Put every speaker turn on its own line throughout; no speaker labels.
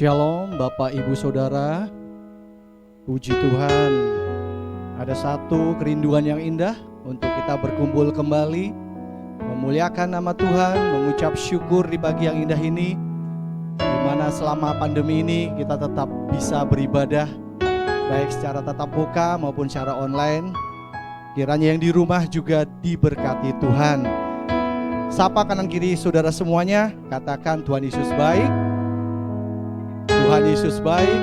Shalom Bapak Ibu Saudara. Puji Tuhan, ada satu kerinduan yang indah untuk kita berkumpul kembali, memuliakan nama Tuhan, mengucap syukur di pagi yang indah ini, di mana selama pandemi ini kita tetap bisa beribadah, baik secara tatap muka maupun secara online. Kiranya yang di rumah juga diberkati Tuhan. Sapa kanan kiri saudara semuanya, katakan Tuhan Yesus baik. Tuhan Yesus baik.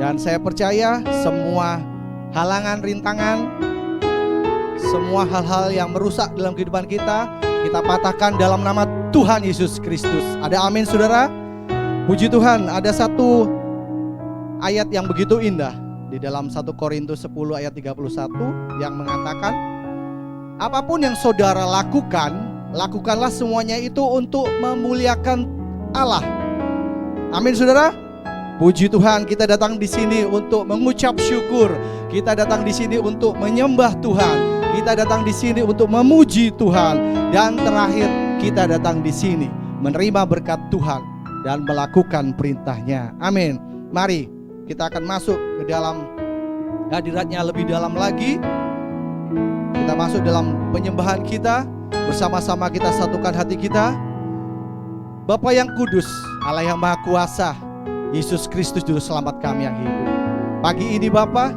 Dan saya percaya semua halangan, rintangan, semua hal-hal yang merusak dalam kehidupan kita, kita patahkan dalam nama Tuhan Yesus Kristus. Ada amin saudara? Puji Tuhan, ada satu ayat yang begitu indah di dalam 1 Korintus 10 ayat 31 yang mengatakan, apapun yang saudara lakukan, lakukanlah semuanya itu untuk memuliakan Allah. Amin saudara. Puji Tuhan, kita datang di sini untuk mengucap syukur. Kita datang di sini untuk menyembah Tuhan. Kita datang di sini untuk memuji Tuhan. Dan terakhir, kita datang di sini menerima berkat Tuhan dan melakukan perintahnya. Amin. Mari kita akan masuk ke dalam hadiratnya lebih dalam lagi. Kita masuk dalam penyembahan kita. Bersama-sama kita satukan hati kita. Bapa yang kudus, Allah yang maha kuasa, Yesus Kristus Juru Selamat kami yang hidup. Pagi ini Bapa,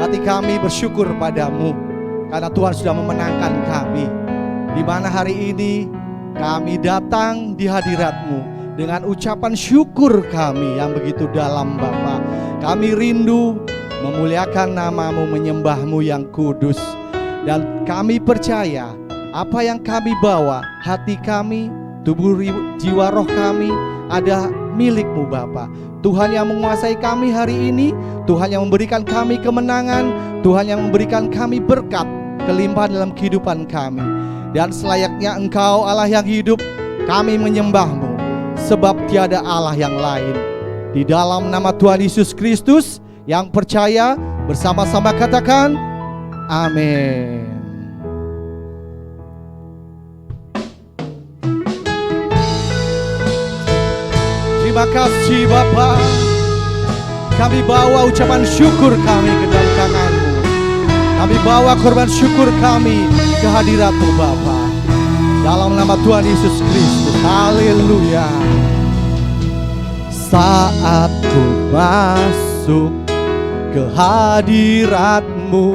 hati kami bersyukur padamu karena Tuhan sudah memenangkan kami. Di mana hari ini kami datang di hadirat-Mu dengan ucapan syukur kami yang begitu dalam Bapa. Kami rindu memuliakan nama-Mu, menyembah-Mu yang kudus. Dan kami percaya apa yang kami bawa, hati kami, tubuh jiwa roh kami ada milik-Mu Bapa. Tuhan yang menguasai kami hari ini, Tuhan yang memberikan kami kemenangan, Tuhan yang memberikan kami berkat, kelimpahan dalam kehidupan kami. Dan selayaknya Engkau Allah yang hidup, kami menyembah-Mu, sebab tiada Allah yang lain. Di dalam nama Tuhan Yesus Kristus, yang percaya bersama-sama katakan amin. Terima kasih Bapa. Kami bawa ucapan syukur kami ke dalam tangan-Mu. Kami bawa korban syukur kami ke hadirat-Mu Bapa. Dalam nama Tuhan Yesus Kristus. Haleluya. Saat ku masuk ke hadirat-Mu,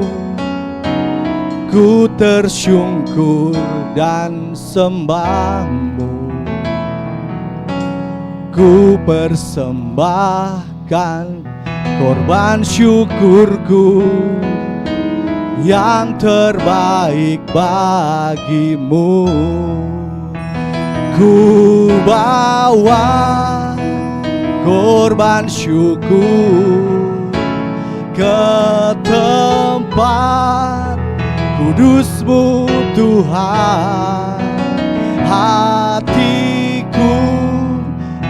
ku tersyukur dan sembah-Mu. Ku persembahkan korban syukurku yang terbaik bagimu. Ku bawa korban syukur ke tempat kudus-Mu Tuhan. Hatiku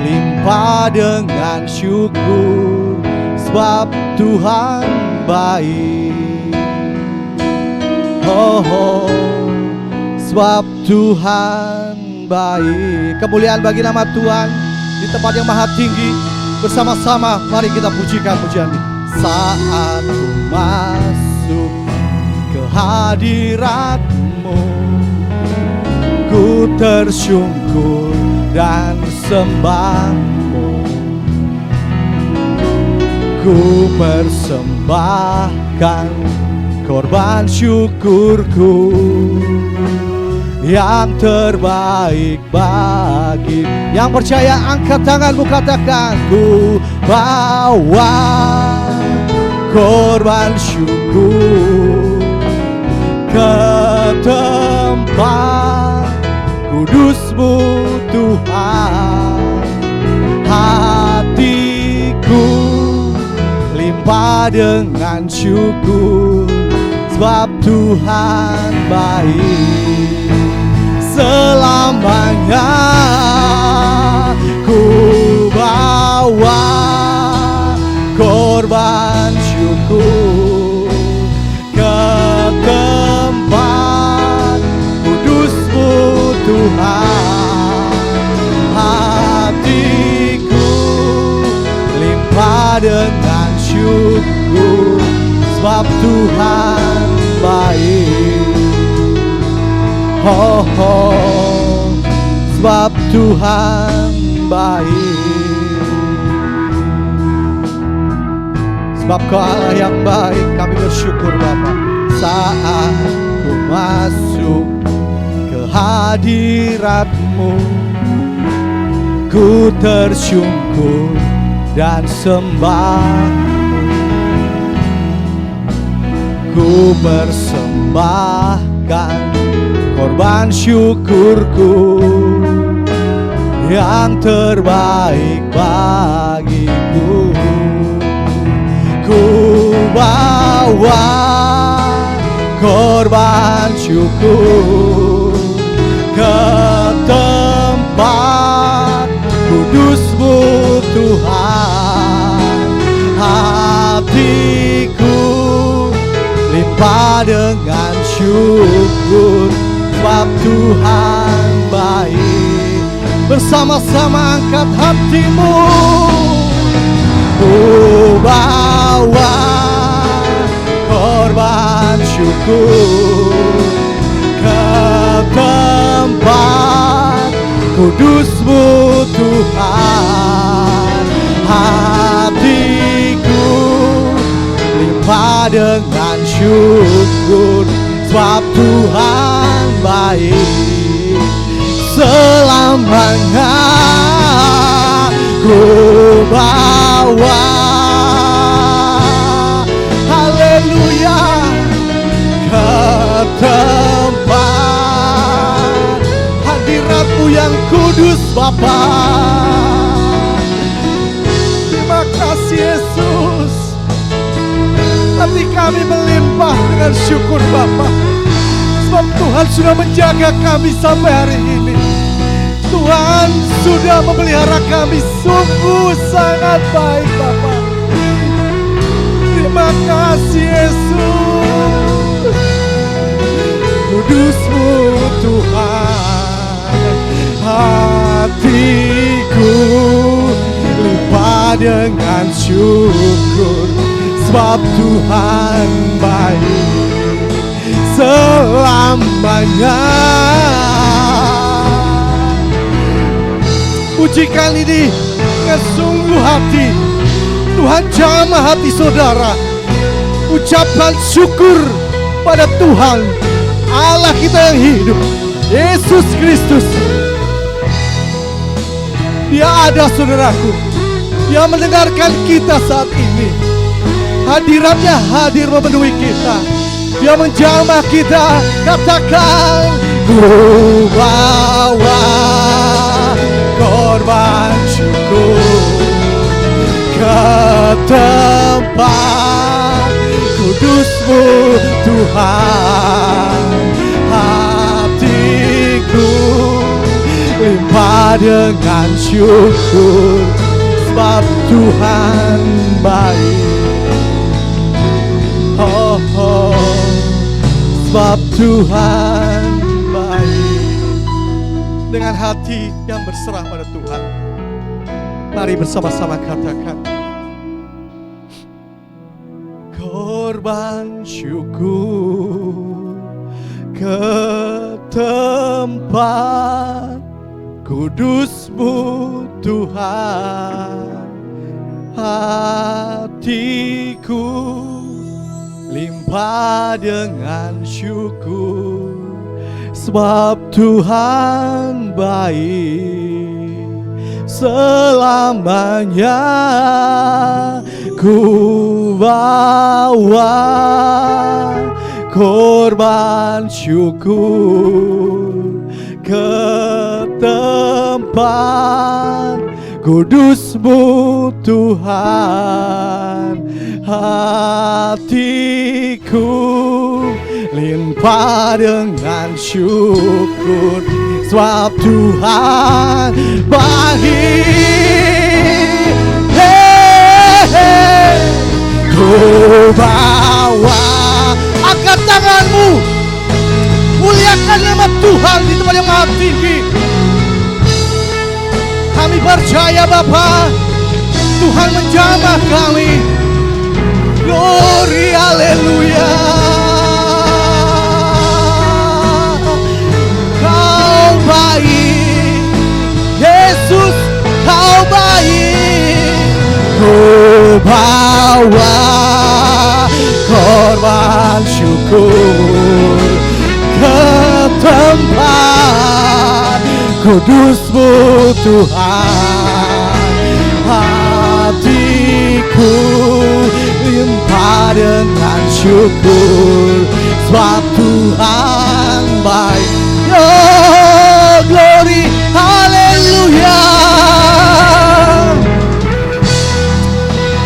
limpah dengan syukur, sebab Tuhan baik. Oh, sebab Tuhan baik. Kemuliaan bagi nama Tuhan di tempat yang maha tinggi. Bersama-sama mari kita pujikan pujian ini. Saat ku masuk ke hadirat-Mu, ku tersyukur dan sembah-Mu. Ku persembahkan korban syukurku yang terbaik bagi. Yang percaya angkat tanganmu, katakan ku bawa korban syukur ke tempat kudus-Mu Tuhan. Hatiku limpah dengan syukur, sebab Tuhan baik. Selamanya ku bawa korban syukur ke tempat kudus-Mu Tuhan. Hati bersyukur sebab Tuhan baik. Oh, oh, sebab Tuhan baik. Sebab Kau Allah yang baik, kami bersyukur Bapa. Saat ku masuk ke hadirat-Mu, ku tersungkur dan sembah. Ku persembahkan korban syukurku yang terbaik bagiku. Ku bawa korban syukur ke tempat kudus-Mu Tuhan. Hatiku limpah dengan syukur sebab Tuhan baik. Bersama-sama angkat hatimu. Ku bawa korban syukur ke tempat kudus-Mu Tuhan. Hatiku limpah dengan syukur sebab Tuhan baik. Selamanya ku bawa, haleluya, ke tempat hadirat-Mu yang kudus Bapa. Terima kasih Yesus. Hati kami melimpah dengan syukur Bapa, sebab Tuhan sudah menjaga kami sampai hari ini. Tuhan sudah memelihara kami sungguh sangat baik Bapa. Terima kasih Yesus. Kudus-Mu Tuhan. Hatiku limpah dengan syukur sebab Tuhan baik selamanya. Pujikan ini dengan sungguh hati. Tuhan jamah hati saudara. Ucapkan syukur pada Tuhan Allah kita yang hidup, Yesus Kristus. Dia ada saudaraku. Dia mendengarkan kita saat ini. Hadiratnya hadir memenuhi kita. Dia menjamah kita. Katakan, ku bawa korban syukur ke tempat kudus-Mu Tuhan. Hatiku limpah dengan syukur sebab Tuhan baik. Oh, oh, sebab Tuhan baik. Dengan hati yang berserah pada Tuhan, mari bersama-sama katakan, korban syukur ke tempat kudus-Mu Tuhan. Hatiku limpah dengan syukur sebab Tuhan baik selamanya. Ku bawa korban syukur ke tempat kudus-Mu Tuhan. Hatiku limpah dengan syukur sebab Tuhan baik. Ku bawa, angkat tanganmu, muliakan nama Tuhan di tempat yang maha tinggi. Kami percaya Bapa, Tuhan menjamah kami. Haleluya. Kau baik, Yesus, Kau baik. Ku bawa korban syukur ke tempat kudus-Mu Tuhan. Hatiku limpah dengan syukur, sebab Tuhan baik. Oh glory, haleluya.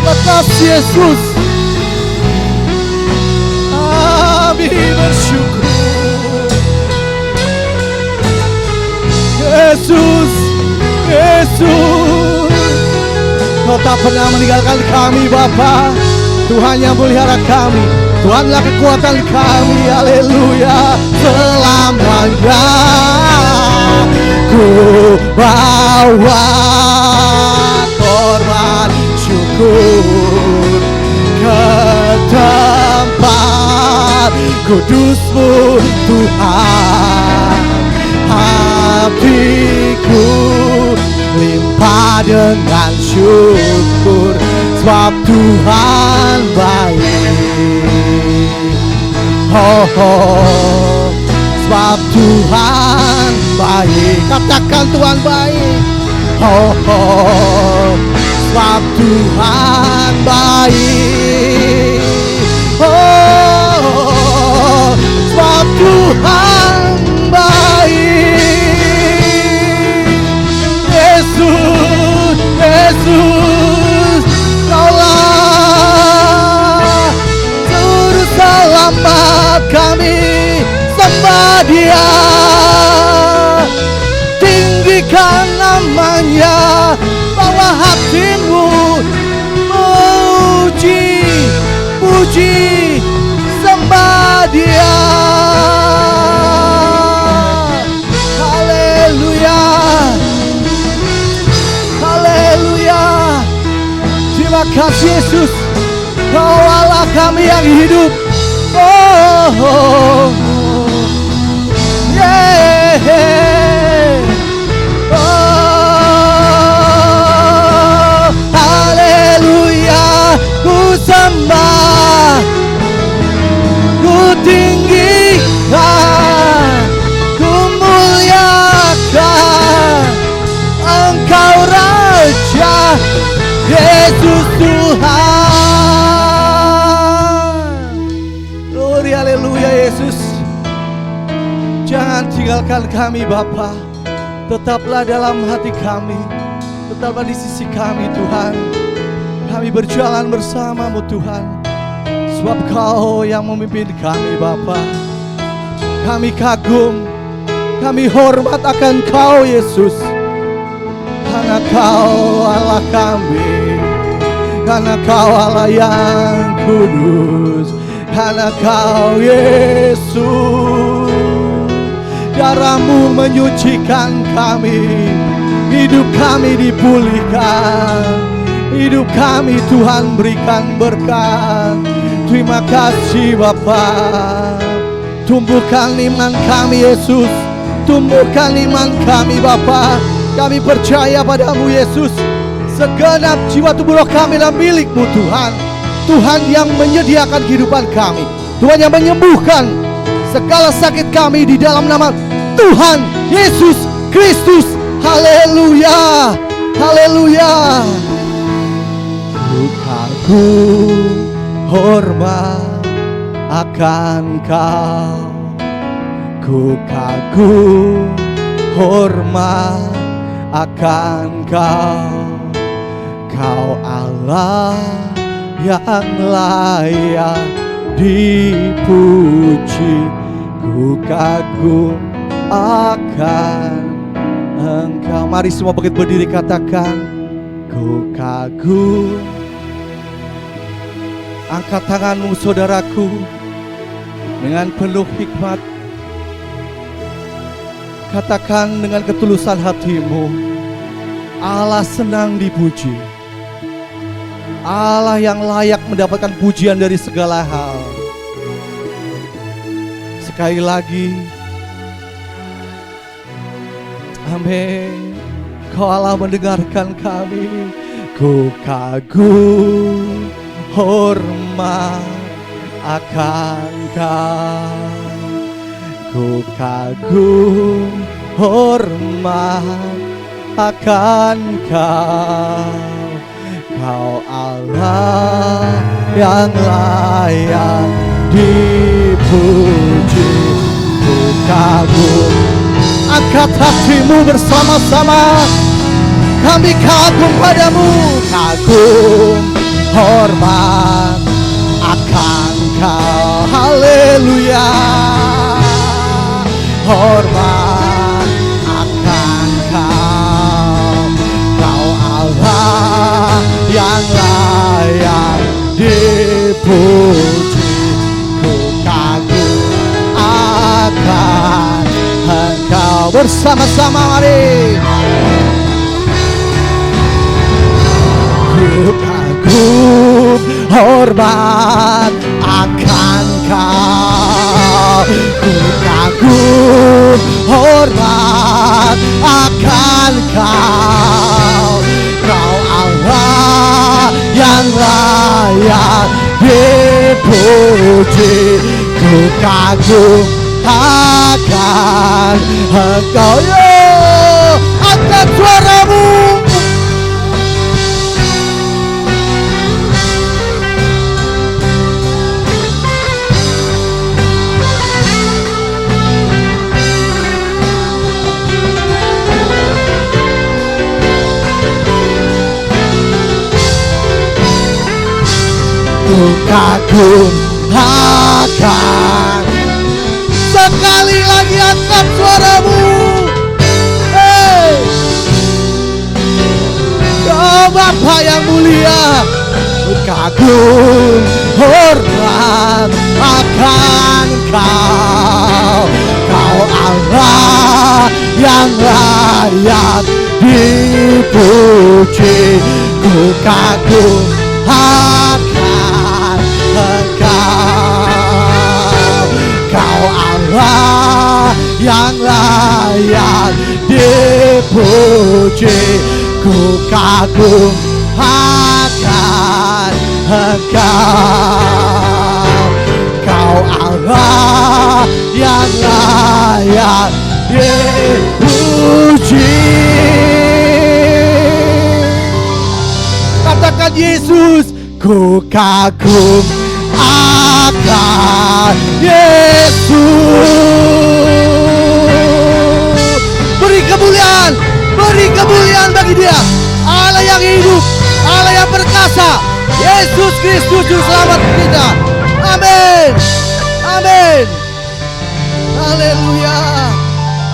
Makasih Yesus. Kami bersyukur. Yesus, Yesus, Kau tak pernah meninggalkan kami Bapa. Tuhan yang melihara kami, Tuhanlah kekuatan kami. Haleluya. Selamanya ku bawa korban syukur ke tempat kudus-Mu Tuhan. Hatiku limpah dengan syukur, sebab Tuhan baik. Oh, oh, sebab Tuhan baik. Katakan Tuhan baik. Oh, oh, sebab Tuhan baik. Oh, sebab Tuhan baik. Yesus, Yesus, Kaulah juru selamat kami. Sembah Dia, tinggikan namanya, bawa hatimu, puji, puji, sembah Dia. Haleluya, haleluya. Terima kasih Yesus, Kau Allah kami yang hidup. Oh, oh, yeah. Oh, haleluya. Ku sembah, ku tinggikan, ku muliakan Engkau Raja, Yesus Tuhan. Glory, haleluya Yesus. Jangan tinggalkan kami Bapa. Tetaplah dalam hati kami, tetaplah di sisi kami Tuhan. Kami berjalan bersama-Mu Tuhan, sebab Kau yang memimpin kami Bapa. Kami kagum, kami hormat akan Kau Yesus, karena Kau Allah kami, karena Kau Allah yang kudus, karena Kau Yesus. Darah-Mu menyucikan kami, hidup kami dipulihkan, hidup kami Tuhan berikan berkat. Terima kasih Bapa. Tumbuhkan iman kami Yesus, tumbuhkan iman kami Bapa. Kami percaya pada-Mu Yesus. Segenap jiwa tubuh roh kami adalah milik-Mu Tuhan. Tuhan yang menyediakan kehidupan kami, Tuhan yang menyembuhkan segala sakit kami di dalam nama Tuhan Yesus Kristus. Haleluya, haleluya. Ku kagum hormat akan Kau, ku kagum hormat akan Kau. Kau Allah yang layak dipuji, ku kagum akan Engkau. Mari semua bangkit berdiri, katakan ku kagum. Angkat tanganmu saudaraku dengan penuh hikmat. Katakan dengan ketulusan hatimu, Allah senang dipuji, Allah yang layak mendapatkan pujian dari segala hal. Sekali lagi, amin. Kau Allah mendengarkan kami. Ku kagum hormat akan Kau. Ku kagum hormat akan Kau. Kau Allah yang layak dipuji. Ku kagum. Angkat hatimu bersama-sama. Kami kagum padamu. Kagum hormat akan Kau. Haleluya. Hormat akan Kau. Kau Allah yang layak dipuji. Ku kagum akan Engkau. Bersama-sama mari. Ku kagum hormat akan Kau. Ku kagum hormat akan Kau. Kau Allah yang layak dipuji. Ku kagum akan Engkau. Yo, angkat suaramu. Ku kagum akan. Sekali lagi angkat suaramu. Hey, oh Bapa yang mulia, ku kagum hormat akan Kau. Kau Allah yang layak dipuji. Ku kagum akan Engkau. Kau Allah yang layak dipuji. Ku kagum akan Engkau. Kau Allah yang layak dipuji. Katakan Yesus. Ku kagum akan Yesus. Beri kemuliaan bagi Dia. Allah yang hidup, Allah yang perkasa, Yesus Kristus Juru Selamat kita. Amin. Amin. Haleluya.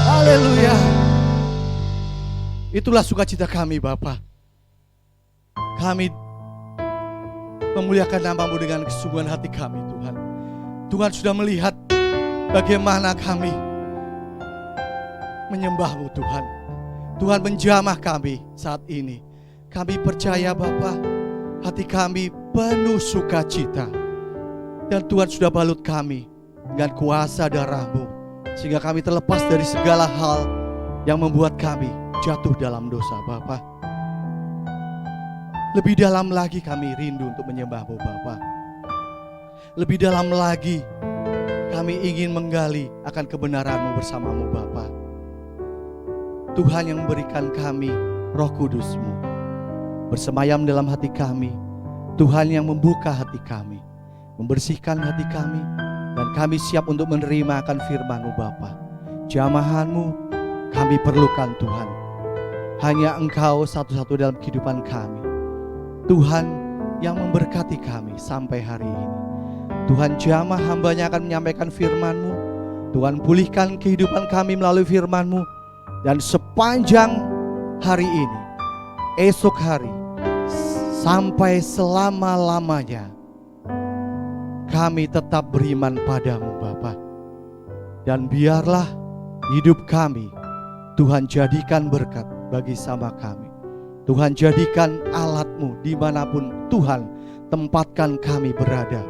Haleluya. Itulah sukacita kami, Bapa. Kami memuliakan nama-Mu dengan kesungguhan hati kami, Tuhan. Tuhan sudah melihat bagaimana kami menyembah-Mu, Tuhan. Tuhan menjamah kami saat ini. Kami percaya, Bapa, hati kami penuh sukacita. Dan Tuhan sudah balut kami dengan kuasa darah-Mu, sehingga kami terlepas dari segala hal yang membuat kami jatuh dalam dosa, Bapa. Lebih dalam lagi kami rindu untuk menyembah-Mu, Bapa. Lebih dalam lagi kami ingin menggali akan kebenaran-Mu bersama-Mu, Bapa. Tuhan yang memberikan kami Roh Kudus-Mu bersemayam dalam hati kami. Tuhan yang membuka hati kami, membersihkan hati kami, dan kami siap untuk menerima akan firman-Mu, Bapa. Jamahan-Mu kami perlukan, Tuhan. Hanya Engkau satu-satu dalam kehidupan kami, Tuhan, yang memberkati kami sampai hari ini. Tuhan, jamah hamba-Nya akan menyampaikan firman-Mu. Tuhan, pulihkan kehidupan kami melalui firman-Mu. Dan sepanjang hari ini, esok hari, sampai selama-lamanya, kami tetap beriman pada-Mu, Bapa. Dan biarlah hidup kami Tuhan jadikan berkat bagi sama kami. Tuhan jadikan alat-Mu dimanapun Tuhan tempatkan kami berada.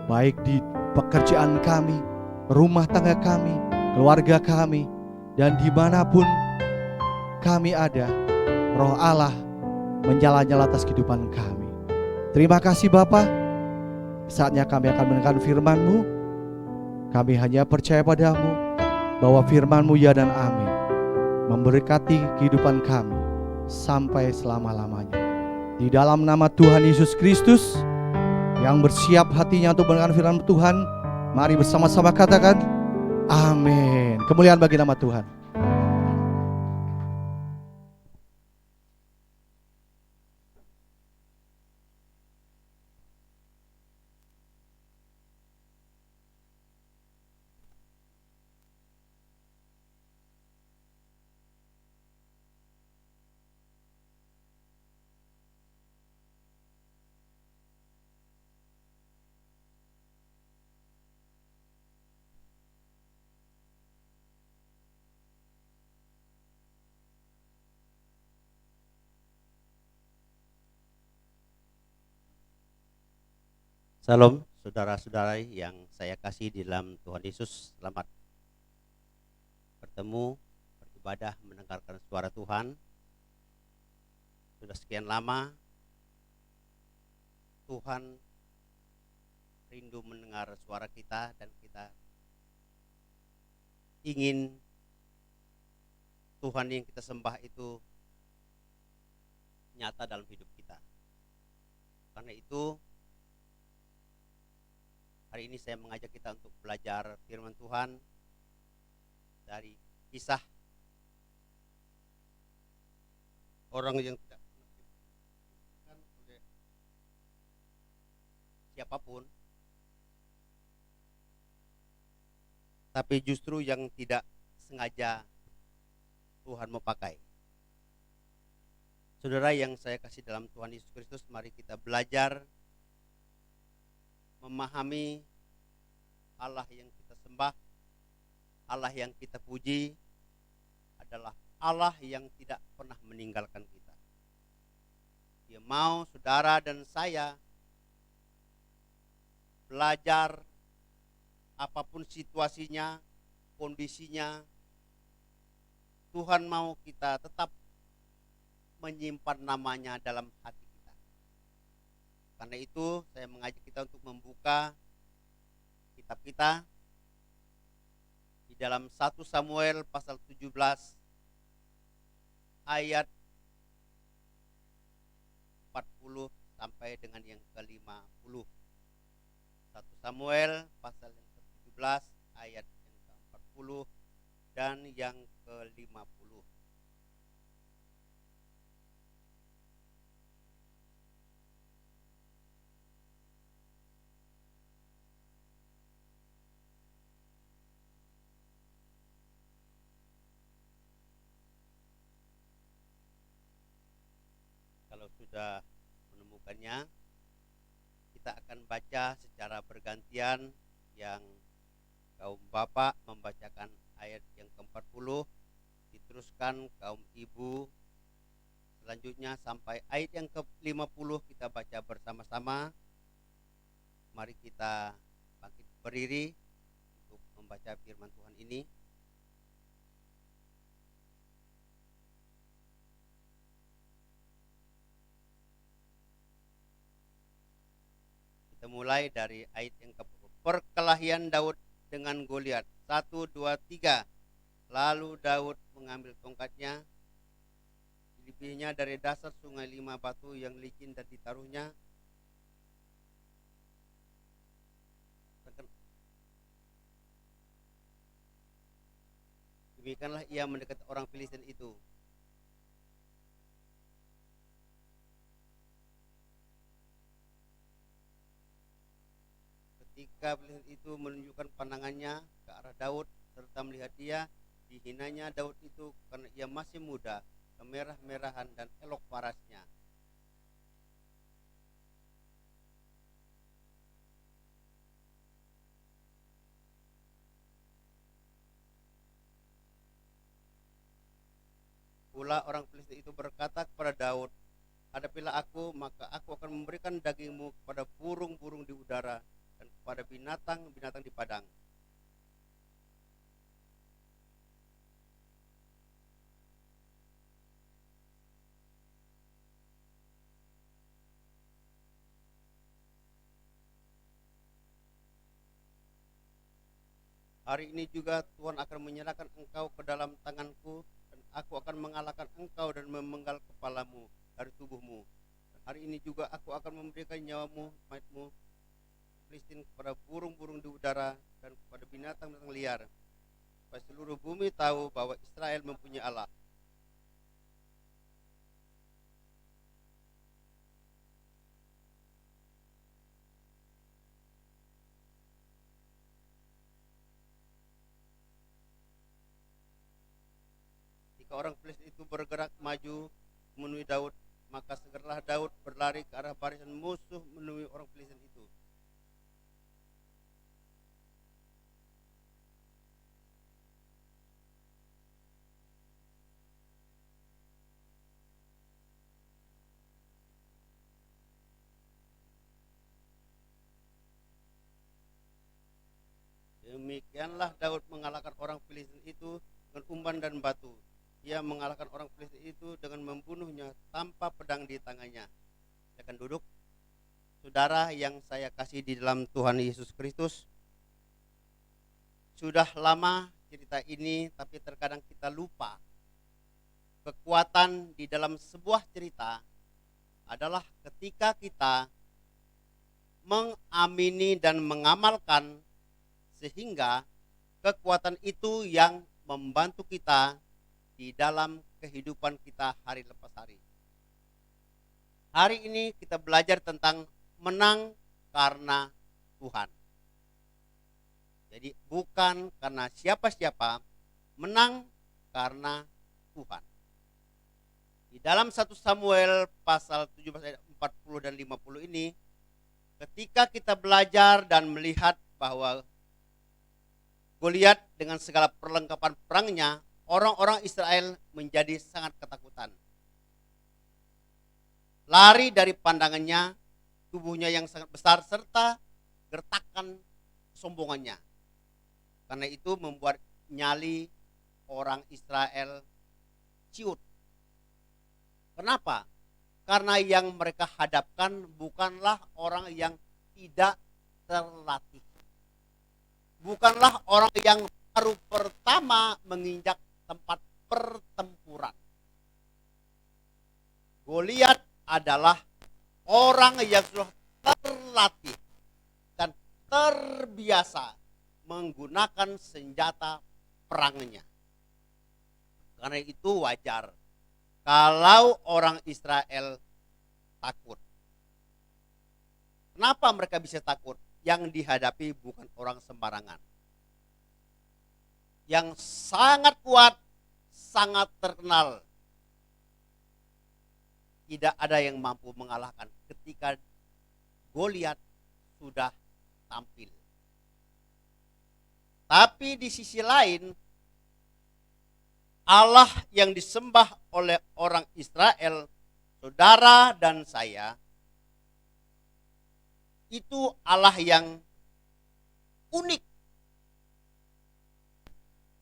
Baik di pekerjaan kami, rumah tangga kami, keluarga kami, dan dimanapun kami ada, Roh Allah menyala-nyala atas kehidupan kami. Terima kasih Bapa. Saatnya kami akan mendengar firman-Mu. Kami hanya percaya padamu bahwa firman-Mu ya dan amin memberkati kehidupan kami sampai selama-lamanya. Di dalam nama Tuhan Yesus Kristus yang bersiap hatinya untuk mendengar firman Tuhan, mari bersama-sama katakan amin. Kemuliaan bagi nama Tuhan.
Salam saudara-saudari yang saya kasih di dalam Tuhan Yesus. Selamat bertemu, beribadah, mendengarkan suara Tuhan. Sudah sekian lama Tuhan rindu mendengar suara kita, dan kita ingin Tuhan yang kita sembah itu nyata dalam hidup kita. Karena itu hari ini saya mengajak kita untuk belajar firman Tuhan dari kisah orang yang tidak pernah oleh siapapun, tapi justru yang tidak sengaja Tuhan mau pakai. Saudara yang saya kasih dalam Tuhan Yesus Kristus, mari kita belajar memahami Allah yang kita sembah, Allah yang kita puji adalah Allah yang tidak pernah meninggalkan kita. Dia mau saudara dan saya belajar apapun situasinya, kondisinya. Tuhan mau kita tetap menyimpan namanya dalam hati kita. Karena itu saya mengajak kita untuk membuka kitab kita di dalam 1 Samuel pasal 17 ayat 40 sampai dengan yang ke-50. 1 Samuel pasal yang ke-17 ayat yang ke-40 dan yang ke-50. Kalau sudah menemukannya, kita akan baca secara bergantian. Yang kaum bapak membacakan ayat yang ke-40, diteruskan kaum ibu, selanjutnya sampai ayat yang ke-50 kita baca bersama-sama. Mari kita bangkit berdiri untuk membaca firman Tuhan ini. Kita mulai dari ayat yang ke-40. Perkelahian Daud dengan Goliat. 1, 2, 3. Lalu Daud mengambil tongkatnya, dilebihnya dari dasar sungai 5 batu yang licin dan ditaruhnya. Demikianlah ia mendekati orang Filistin itu. Ketika Filistin itu menunjukkan pandangannya ke arah Daud serta melihat dia, dihinanya Daud itu karena ia masih muda, kemerah-merahan dan elok parasnya. Pula orang Filistin itu berkata kepada Daud, hadapilah aku, maka aku akan memberikan dagingmu kepada burung-burung di udara dan kepada binatang-binatang di padang. Hari ini juga Tuhan akan menyerahkan engkau ke dalam tanganku, dan aku akan mengalahkan engkau dan memenggal kepalamu dari tubuhmu. Dan hari ini juga aku akan memberikan nyawamu, mayatmu, Filistin, kepada burung-burung di udara dan kepada binatang-binatang liar, supaya seluruh bumi tahu bahwa Israel mempunyai Allah. Ketika orang Filistin itu bergerak maju memenuhi Daud, maka segeralah Daud berlari ke arah barisan musuh menemui orang Filistin itu. Demikianlah Daud mengalahkan orang Filistin itu dengan umpan dan batu. Ia mengalahkan orang Filistin itu dengan membunuhnya tanpa pedang di tangannya. Silakan duduk. Saudara yang saya kasih di dalam Tuhan Yesus Kristus, sudah lama cerita ini, tapi terkadang kita lupa. Kekuatan di dalam sebuah cerita adalah ketika kita mengamini dan mengamalkan, sehingga kekuatan itu yang membantu kita di dalam kehidupan kita hari lepas hari. Hari ini kita belajar tentang menang karena Tuhan. Jadi bukan karena siapa-siapa, menang karena Tuhan. Di dalam 1 Samuel pasal 17 ayat 40 dan 50 ini, ketika kita belajar dan melihat bahwa Goliat dengan segala perlengkapan perangnya, orang-orang Israel menjadi sangat ketakutan. Lari dari pandangannya, tubuhnya yang sangat besar, serta gertakan kesombongannya. Karena itu membuat nyali orang Israel ciut. Kenapa? Karena yang mereka hadapkan bukanlah orang yang tidak terlatih. Bukanlah orang yang baru pertama menginjak tempat pertempuran. Goliat adalah orang yang sudah terlatih dan terbiasa menggunakan senjata perangnya. Karena itu wajar kalau orang Israel takut. Kenapa mereka bisa takut? Yang dihadapi bukan orang sembarangan. Yang sangat kuat, sangat terkenal. Tidak ada yang mampu mengalahkan ketika Goliat sudah tampil. Tapi di sisi lain, Allah yang disembah oleh orang Israel, saudara dan saya, itu Allah yang unik.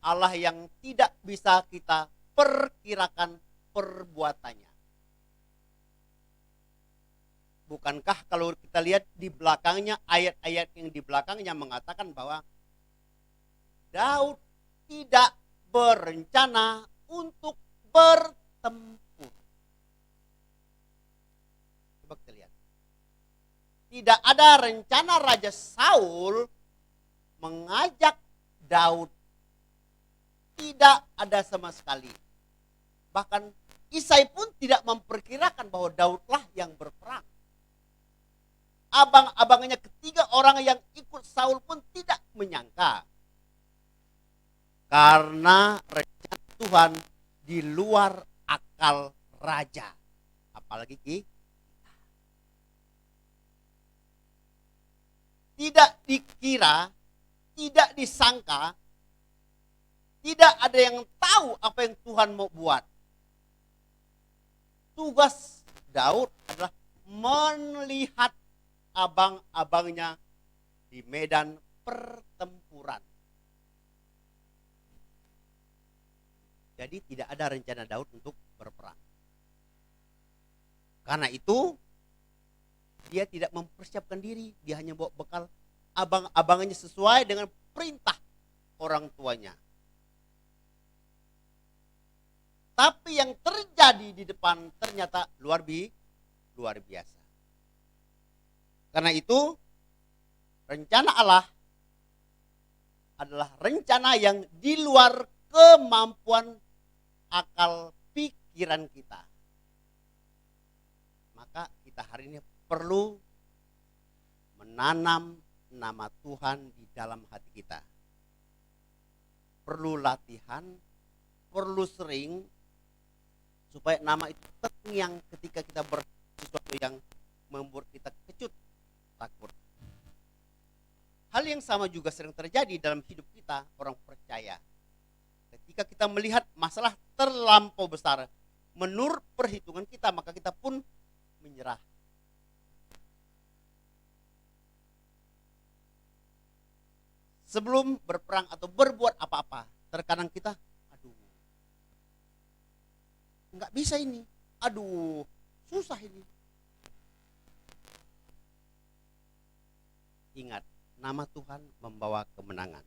Allah yang tidak bisa kita perkirakan perbuatannya. Bukankah kalau kita lihat di belakangnya, ayat-ayat yang di belakangnya mengatakan bahwa Daud tidak berencana untuk bertempur. Coba kita lihat. Tidak ada rencana Raja Saul mengajak Daud. Tidak ada sama sekali. Bahkan Isai pun tidak memperkirakan bahwa Daudlah yang berperang. Abang-abangnya ketiga orang yang ikut Saul pun tidak menyangka. Karena rencana Tuhan di luar akal raja. Apalagi tidak dikira, tidak disangka, tidak ada yang tahu apa yang Tuhan mau buat. Tugas Daud adalah melihat abang-abangnya di medan pertempuran. Jadi tidak ada rencana Daud untuk berperang. Karena itu dia tidak mempersiapkan diri, dia hanya bawa bekal abang-abangnya sesuai dengan perintah orang tuanya. Tapi yang terjadi di depan ternyata luar biasa. Karena itu rencana Allah adalah rencana yang di luar kemampuan akal pikiran kita. Maka kita hari ini perlu menanam nama Tuhan di dalam hati kita. Perlu latihan, perlu sering, supaya nama itu terngiang ketika kita bersesuatu yang membuat kita kecut, takut. Hal yang sama juga sering terjadi dalam hidup kita, orang percaya. Ketika kita melihat masalah terlampau besar, menurut perhitungan kita, maka kita pun menyerah. Sebelum berperang atau berbuat apa-apa, terkadang kita, aduh, nggak bisa ini, aduh, susah ini. Ingat, nama Tuhan membawa kemenangan.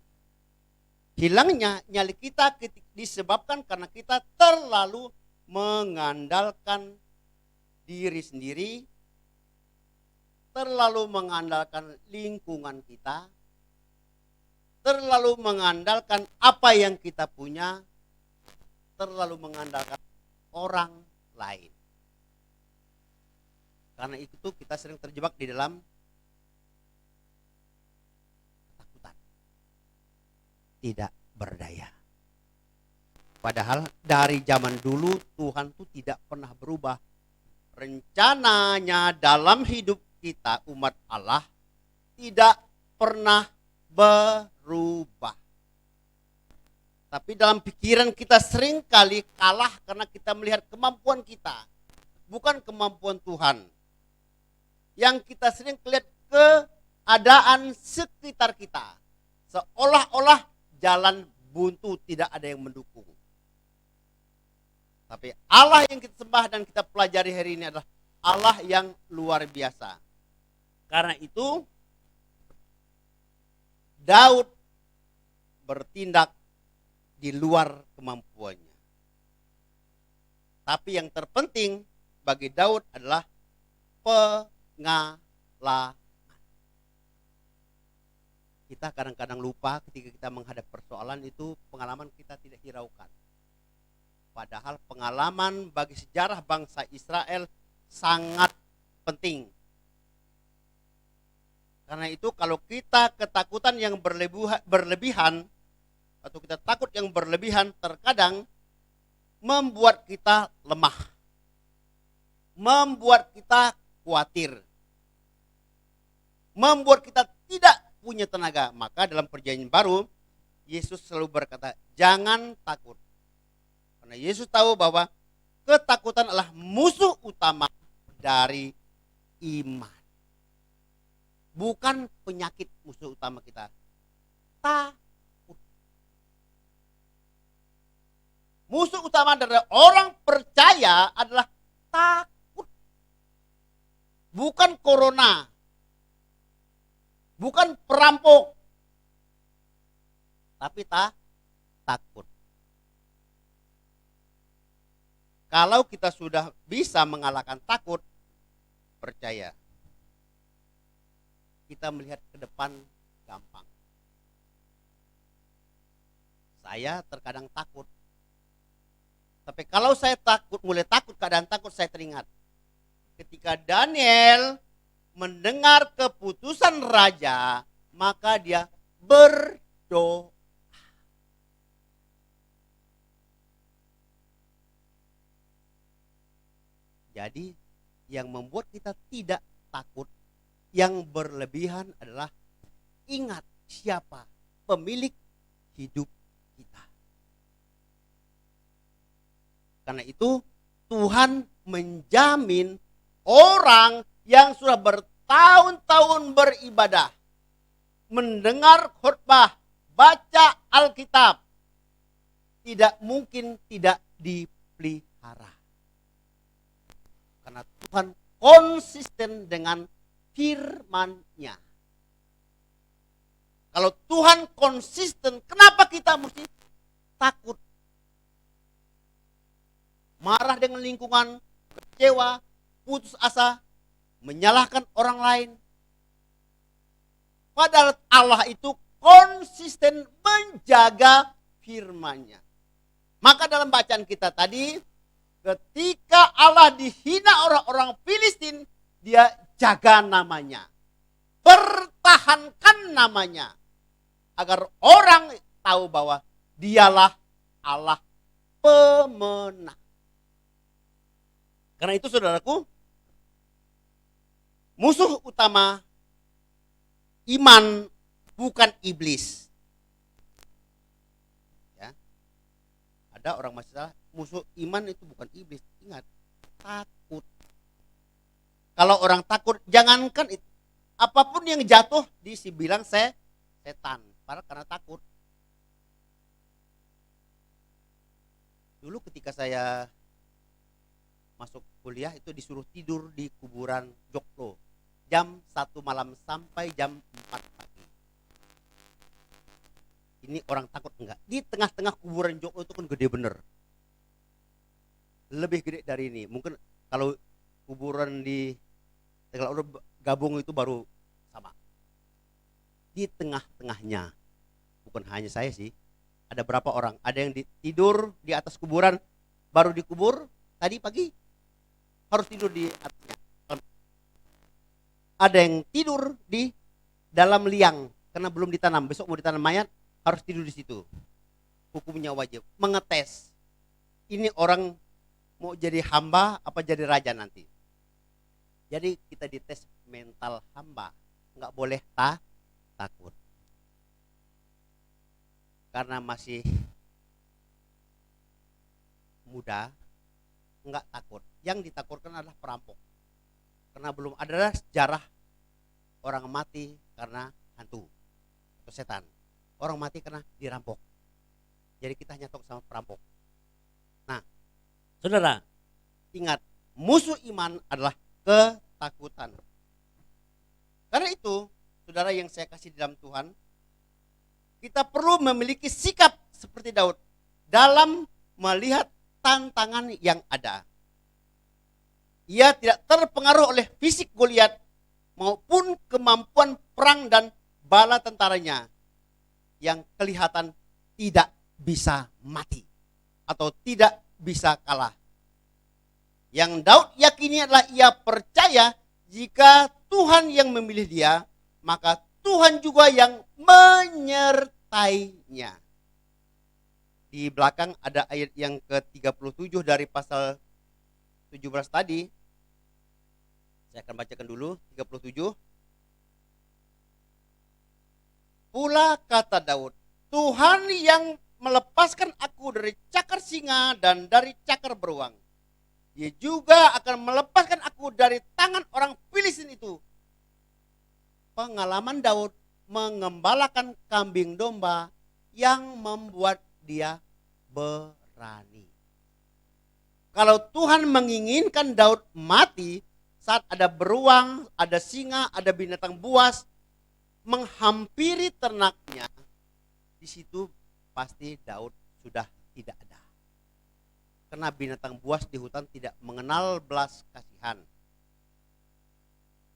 Hilangnya nyali kita disebabkan karena kita terlalu mengandalkan diri sendiri, terlalu mengandalkan lingkungan kita, terlalu mengandalkan apa yang kita punya, terlalu mengandalkan orang lain. Karena itu kita sering terjebak di dalam ketakutan, tidak berdaya. Padahal dari zaman dulu Tuhan tuh tidak pernah berubah. Rencananya dalam hidup kita umat Allah tidak pernah berubah. Tapi dalam pikiran kita sering kali kalah karena kita melihat kemampuan kita, bukan kemampuan Tuhan. Yang kita sering lihat keadaan sekitar kita, seolah-olah jalan buntu, tidak ada yang mendukung. Tapi Allah yang kita sembah dan kita pelajari hari ini adalah Allah yang luar biasa. Karena itu Daud bertindak di luar kemampuannya. Tapi yang terpenting bagi Daud adalah pengalaman. Kita kadang-kadang lupa ketika kita menghadapi persoalan itu pengalaman kita tidak hiraukan. Padahal pengalaman bagi sejarah bangsa Israel sangat penting. Karena itu kalau kita ketakutan yang berlebihan atau kita takut yang berlebihan terkadang membuat kita lemah. Membuat kita khawatir. Membuat kita tidak punya tenaga. Maka dalam perjanjian baru Yesus selalu berkata, jangan takut. Karena Yesus tahu bahwa ketakutan adalah musuh utama dari iman. Bukan penyakit musuh utama kita. Takut. Musuh utama dari orang percaya adalah takut. Bukan corona. Bukan perampok. Tapi takut. Kalau kita sudah bisa mengalahkan takut, percaya. Kita melihat ke depan gampang. Saya terkadang takut. Tapi kalau saya mulai takut, keadaan takut, saya teringat. Ketika Daniel mendengar keputusan raja, maka dia berdoa. Jadi yang membuat kita tidak takut yang berlebihan adalah ingat siapa pemilik hidup kita. Karena itu Tuhan menjamin orang yang sudah bertahun-tahun beribadah, mendengar khotbah, baca Alkitab, tidak mungkin tidak dipelihara. Karena Tuhan konsisten dengan firman-Nya. Kalau Tuhan konsisten, kenapa kita mesti takut? Marah dengan lingkungan, kecewa, putus asa, menyalahkan orang lain. Padahal Allah itu konsisten menjaga firman-Nya. Maka dalam bacaan kita tadi, ketika Allah dihina orang-orang Filistin, dia jaga namanya. Pertahankan namanya. Agar orang tahu bahwa dialah Allah pemenang. Karena itu saudaraku, musuh utama iman bukan iblis. Ya. Ada orang masih salah, musuh iman itu bukan iblis. Ingat, takut. Kalau orang takut, jangankan itu. Apapun yang jatuh dibilang setan. Padahal karena takut. Dulu ketika saya masuk kuliah itu disuruh tidur di kuburan Joglo. Jam 1 malam sampai jam 4 pagi. Ini orang takut enggak? Di tengah-tengah kuburan Joglo itu kan gede bener. Lebih gede dari ini. Mungkin kalau kuburan di Tegal Gabung itu baru sama. Di tengah-tengahnya. Bukan hanya saya sih. Ada berapa orang? Ada yang tidur di atas kuburan, baru dikubur tadi pagi. Harus tidur di atasnya. Ada yang tidur di dalam liang karena belum ditanam. Besok mau ditanam mayat, harus tidur di situ. Hukumnya wajib. Mengetes. Ini orang mau jadi hamba apa jadi raja nanti. Jadi kita dites mental hamba. Nggak boleh takut. Karena masih muda, nggak takut. Yang ditakutkan adalah perampok. Karena belum ada sejarah orang mati karena hantu atau setan. Orang mati karena dirampok. Jadi kita hanya takut sama perampok. Nah, saudara, ingat, musuh iman adalah ketakutan. Karena itu, saudara yang saya kasih di dalam Tuhan, kita perlu memiliki sikap seperti Daud dalam melihat tantangan yang ada. Ia tidak terpengaruh oleh fisik Goliat maupun kemampuan perang dan bala tentaranya yang kelihatan tidak bisa mati atau tidak bisa kalah. Yang Daud yakini adalah ia percaya jika Tuhan yang memilih dia, maka Tuhan juga yang menyertainya. Di belakang ada ayat yang ke-37 dari pasal 17 tadi. Saya akan bacakan dulu 37. Pula kata Daud, Tuhan yang melepaskan aku dari cakar singa dan dari cakar beruang. Dia juga akan melepaskan aku dari tangan orang Filistin itu. Pengalaman Daud mengembalakan kambing domba yang membuat dia berani. Kalau Tuhan menginginkan Daud mati saat ada beruang, ada singa, ada binatang buas menghampiri ternaknya, di situ pasti Daud sudah tidak ada. Karena binatang buas di hutan tidak mengenal belas kasihan.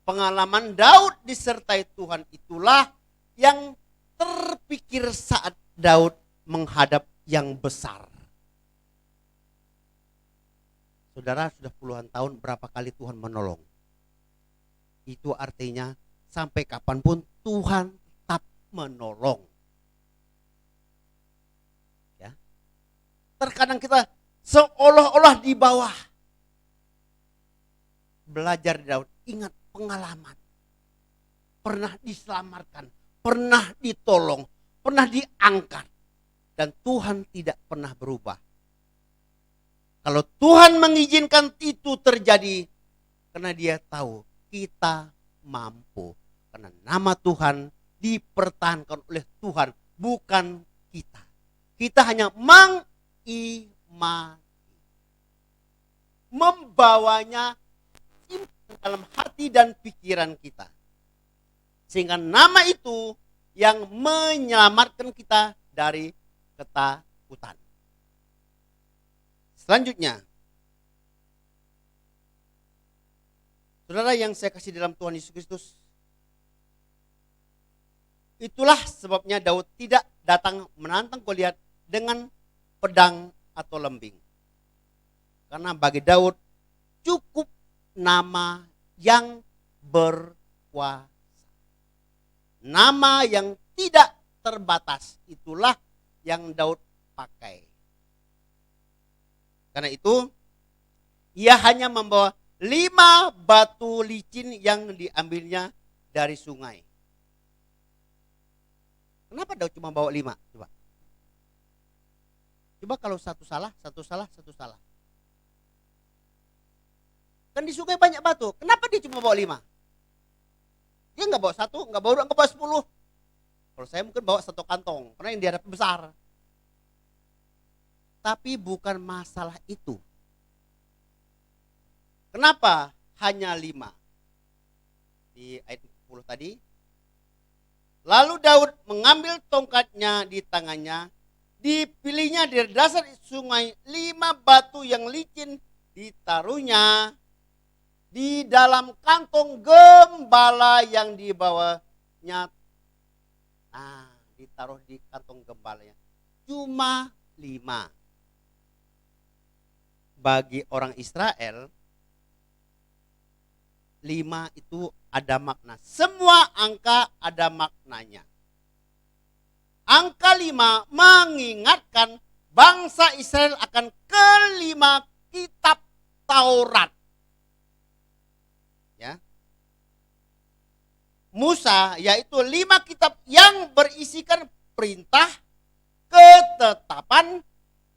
Pengalaman Daud disertai Tuhan itulah yang terpikir saat Daud menghadap yang besar. Saudara, sudah puluhan tahun berapa kali Tuhan menolong. Itu artinya sampai kapanpun Tuhan tetap menolong. Ya. Terkadang kita seolah-olah di bawah. Belajar Daud, ingat pengalaman. Pernah diselamatkan, pernah ditolong, pernah diangkat. Dan Tuhan tidak pernah berubah. Kalau Tuhan mengizinkan itu terjadi, karena dia tahu kita mampu. Karena nama Tuhan dipertahankan oleh Tuhan, bukan kita. Kita hanya mengimani. Membawanya dalam hati dan pikiran kita. Sehingga nama itu yang menyelamatkan kita dari ketakutan. Selanjutnya, saudara yang saya kasih dalam Tuhan Yesus Kristus, itulah sebabnya Daud tidak datang menantang Goliat dengan pedang atau lembing. Karena bagi Daud cukup nama yang berkuasa. Nama yang tidak terbatas, itulah yang Daud pakai. Karena itu, ia hanya membawa 5 batu licin yang diambilnya dari sungai. Kenapa Daud cuma bawa 5? Coba kalau satu salah. Kan di sungai banyak batu. Kenapa dia cuma bawa 5? Dia nggak bawa 1, nggak bawa 2, nggak bawa 10. Kalau saya mungkin bawa 1 kantong, karena yang dihadapi besar. Tapi bukan masalah itu. Kenapa hanya 5? Di ayat 10 tadi. Lalu Daud mengambil tongkatnya di tangannya. Dipilihnya dari dasar sungai 5 batu yang licin. Ditaruhnya di dalam kantong gembala yang dibawanya. Nah, ditaruh di kantong gembalanya. Cuma 5. Bagi orang Israel, 5 itu ada makna. Semua angka ada maknanya. Angka 5 mengingatkan bangsa Israel akan kelima kitab Taurat. Ya. Musa, yaitu 5 kitab yang berisikan perintah, ketetapan,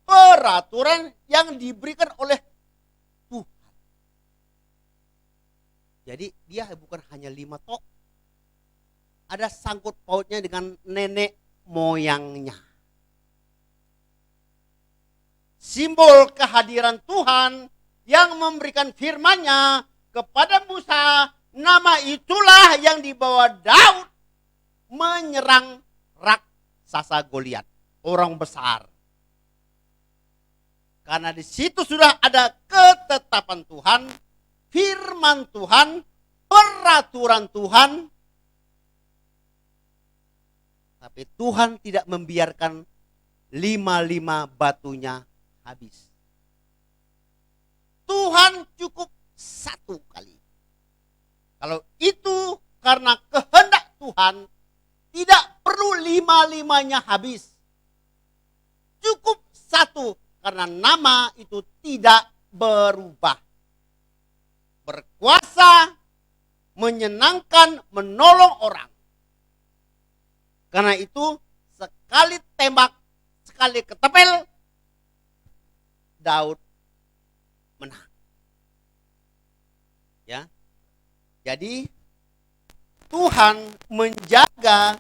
peraturan yang diberikan oleh Tuhan. Jadi dia bukan hanya 5 tok. Ada sangkut pautnya dengan nenek moyangnya. Simbol kehadiran Tuhan yang memberikan firman-Nya kepada Musa. Nama itulah yang dibawa Daud menyerang raksasa Goliat, orang besar. Karena di situ sudah ada ketetapan Tuhan, firman Tuhan, peraturan Tuhan. Tapi Tuhan tidak membiarkan 5 batunya habis. Tuhan cukup 1 kali. Kalau itu karena kehendak Tuhan, tidak perlu 5-5-nya habis. Cukup 1 karena nama itu tidak berubah. Berkuasa, menyenangkan, menolong orang. Karena itu sekali tembak, sekali ketepel, Daud menang. Ya. Jadi Tuhan menjaga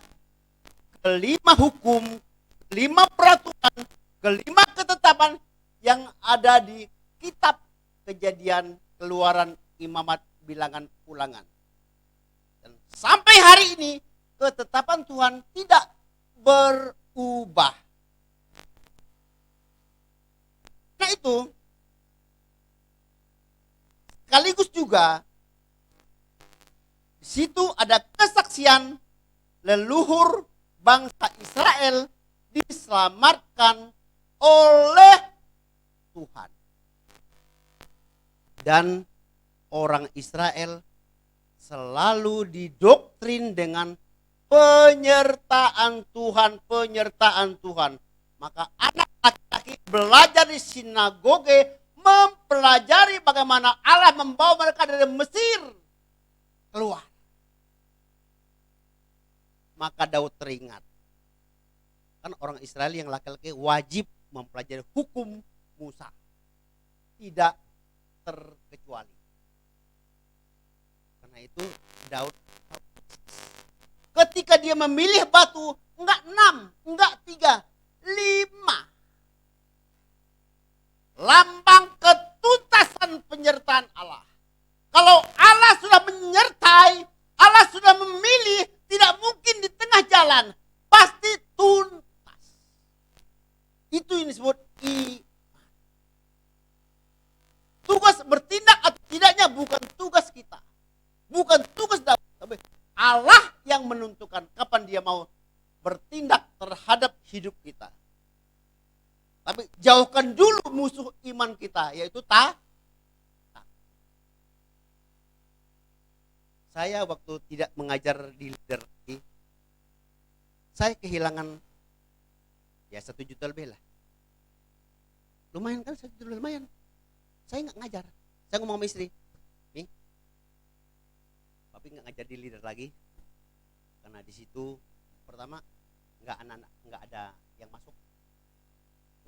5 hukum, 5 peraturan, 5 ketetapan yang ada di kitab Kejadian, Keluaran, Imamat, Bilangan, Ulangan. Dan sampai hari ini ketetapan Tuhan tidak berubah. Nah itu sekaligus juga di situ ada kesaksian leluhur bangsa Israel diselamatkan oleh Tuhan. Dan orang Israel selalu didoktrin dengan penyertaan Tuhan. Maka anak laki-laki belajar di sinagoge, mempelajari bagaimana Allah membawa mereka dari Mesir keluar. Maka Daud teringat. Kan orang Israel yang laki-laki wajib mempelajari hukum Musa. Tidak terkecuali. Karena itu Daud ketika dia memilih batu, enggak 6, enggak 3, 5. Lambang ketuntasan penyertaan Allah. Kalau Allah sudah menyertai, Allah sudah memilih, tidak mungkin di tengah jalan disebut tugas bertindak atau tidaknya bukan tugas kita. Bukan tugas Daud, tapi Allah yang menentukan kapan dia mau bertindak terhadap hidup kita. Tapi jauhkan dulu musuh iman kita, yaitu takut. Saya waktu tidak mengajar di leader, saya kehilangan ya 1 juta lebih lah. Lumayan kan, 1 juta lumayan. Saya nggak ngajar. Saya ngomong sama istri, nih, papi nggak ngajar di leader lagi, karena di situ pertama nggak ada yang masuk,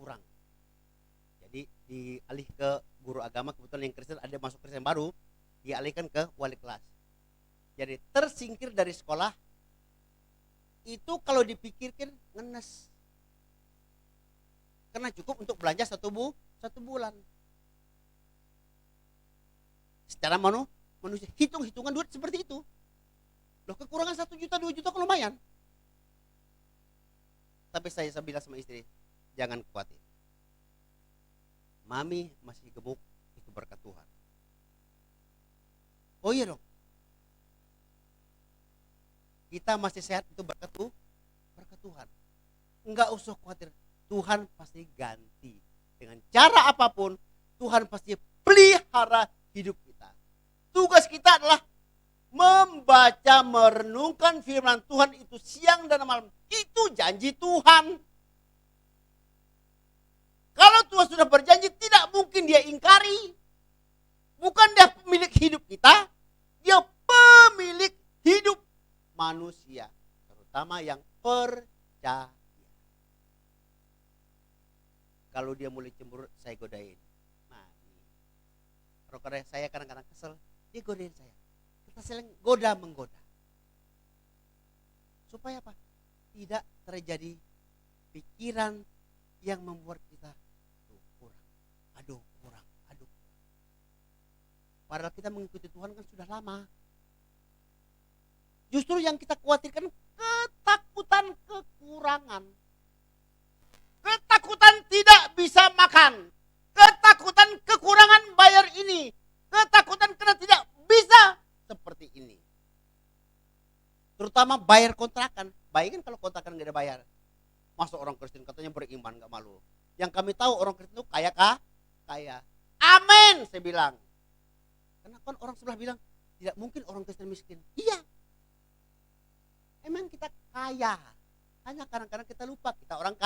kurang. Jadi dialih ke guru agama, kebetulan yang Kristen ada masuk Kristen baru, dialihkan ke wali kelas. Jadi tersingkir dari sekolah itu kalau dipikirkan ngenes. Karena cukup untuk belanja 1 bulan. Secara manusia hitungan duit seperti itu. Loh, kekurangan 1 juta 2 juta kan lumayan. Tapi saya bilang sama istri, jangan khawatir. Mami masih gemuk, itu berkat Tuhan. Oh iya dong. Kita masih sehat, itu berkat Tuhan. Enggak usah khawatir. Tuhan pasti ganti. Dengan cara apapun, Tuhan pasti pelihara hidup kita. Tugas kita adalah membaca, merenungkan firman Tuhan itu siang dan malam. Itu janji Tuhan. Kalau Tuhan sudah berjanji, tidak mungkin dia ingkari. Bukan dia pemilik hidup kita, dia pemilik hidup manusia, terutama yang percaya. Kalau dia mulai cemburu, saya godain. Mami. Kalau saya kadang-kadang kesel, dia godain saya. Kita saling goda-menggoda. Supaya apa? Tidak terjadi pikiran yang membuat kita kurang. Padahal kita mengikuti Tuhan kan sudah lama. Justru yang kita khawatirkan ketakutan kekurangan. Ketakutan tidak bisa makan. Ketakutan kekurangan bayar ini. Ketakutan karena tidak bisa seperti ini. Terutama bayar kontrakan. Bayangin kalau kontrakan gak ada bayar. Masa orang Kristen katanya beriman gak malu. Yang kami tahu orang Kristen itu kaya kah? Kaya. Amin, saya bilang. Karena kan orang sebelah bilang, tidak mungkin orang Kristen miskin. Iya. Emang kita kaya. Hanya kadang-kadang kita lupa kita orang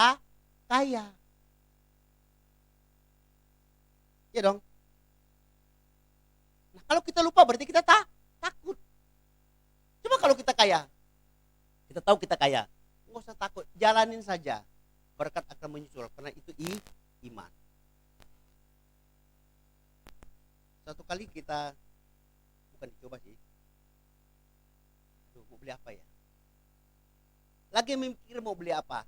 kaya. Ya dong. Nah, kalau kita lupa berarti kita takut. Coba kalau kita kaya. Kita tahu kita kaya. Nggak usah takut, jalanin saja. Berkat akan menyusul karena itu iman. Satu kali kita bukan dicoba sih. Tuh, mau beli apa ya? Lagi mikir mau beli apa.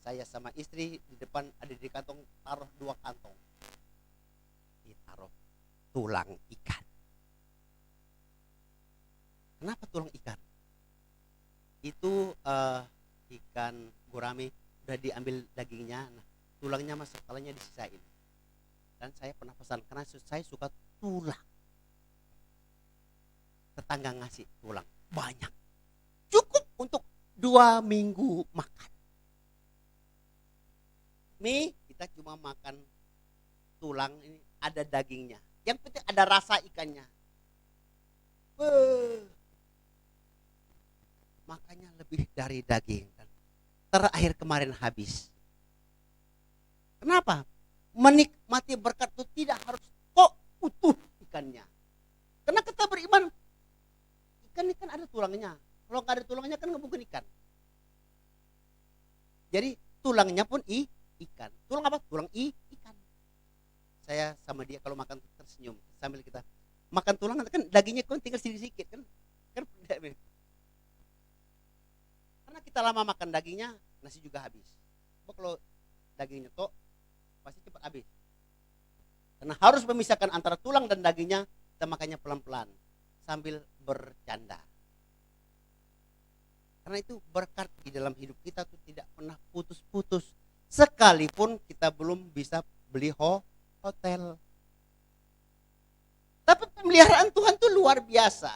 Saya sama istri di depan ada di kantong, taruh 2 kantong. Ditaruh tulang ikan. Kenapa tulang ikan? Itu ikan gurame udah diambil dagingnya, nah tulangnya mas kepalanya disisain. Dan saya pernah pesan karena saya suka tulang. Tetangga ngasih tulang banyak, cukup untuk 2 minggu makan. Mie kita cuma makan tulang ini, ada dagingnya. Yang penting ada rasa ikannya. Makanya lebih dari daging. Terakhir kemarin habis. Kenapa? Menikmati berkat itu tidak harus kok utuh ikannya. Karena kita beriman, ikan ada tulangnya. Kalau nggak ada tulangnya kan nggak mungkin ikan. Jadi tulangnya pun ikan. Tulang apa? Tulang ikan. Saya sama dia kalau makan tersenyum sambil kita makan tulang kan dagingnya kan tinggal sedikit kan karena kita lama makan dagingnya, nasi juga habis. Kalau dagingnya tok pasti cepat habis. Karena harus memisahkan antara tulang dan dagingnya, kita makannya pelan-pelan sambil bercanda. Karena itu berkat di dalam hidup kita tuh tidak pernah putus-putus. sekalipun kita belum bisa beli hotel. Tapi pemeliharaan Tuhan itu luar biasa.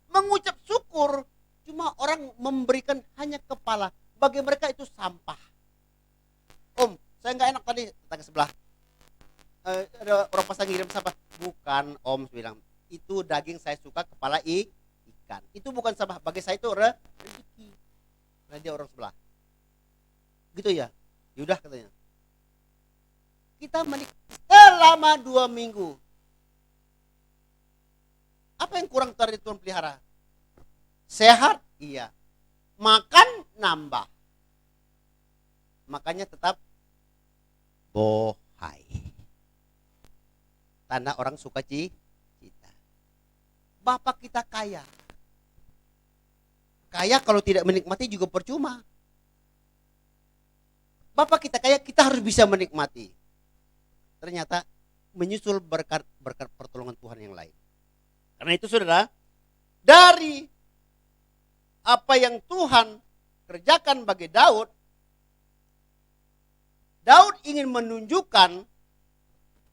Mengucap syukur, cuma orang memberikan hanya kepala. Bagi mereka itu sampah. Om, saya nggak enak tadi, tetangga sebelah. Ada orang pasang ngirim sampah. Bukan, Om bilang. Itu daging saya suka, kepala ikan. Itu bukan sampah, bagi saya itu rezeki. Nah, dia orang sebelah. Gitu ya? Yaudah katanya. Kita menikmati selama 2 minggu. Apa yang kurang dari Tuhan pelihara? Sehat? Iya. Makan? Nambah. Makanya tetap bohai. Tanda orang suka cita. Bapak kita kaya. Kaya kalau tidak menikmati juga percuma. Bapak kita kaya, kita harus bisa menikmati. Ternyata menyusul berkat pertolongan Tuhan yang lain. Karena itu saudara, dari apa yang Tuhan kerjakan bagi Daud, Daud ingin menunjukkan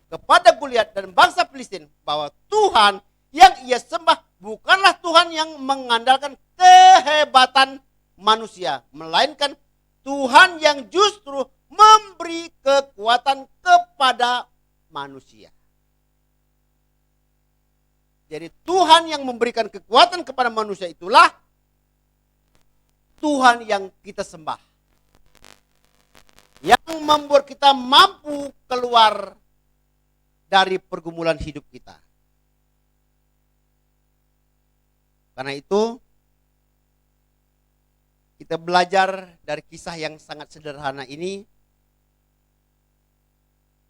kepada Goliat dan bangsa Filistin bahwa Tuhan yang ia sembah bukanlah Tuhan yang mengandalkan kehebatan manusia, melainkan Tuhan yang justru memberi kekuatan kepada manusia. Jadi Tuhan yang memberikan kekuatan kepada manusia itulah Tuhan yang kita sembah. Yang membuat kita mampu keluar dari pergumulan hidup kita. Karena itu kita belajar dari kisah yang sangat sederhana ini.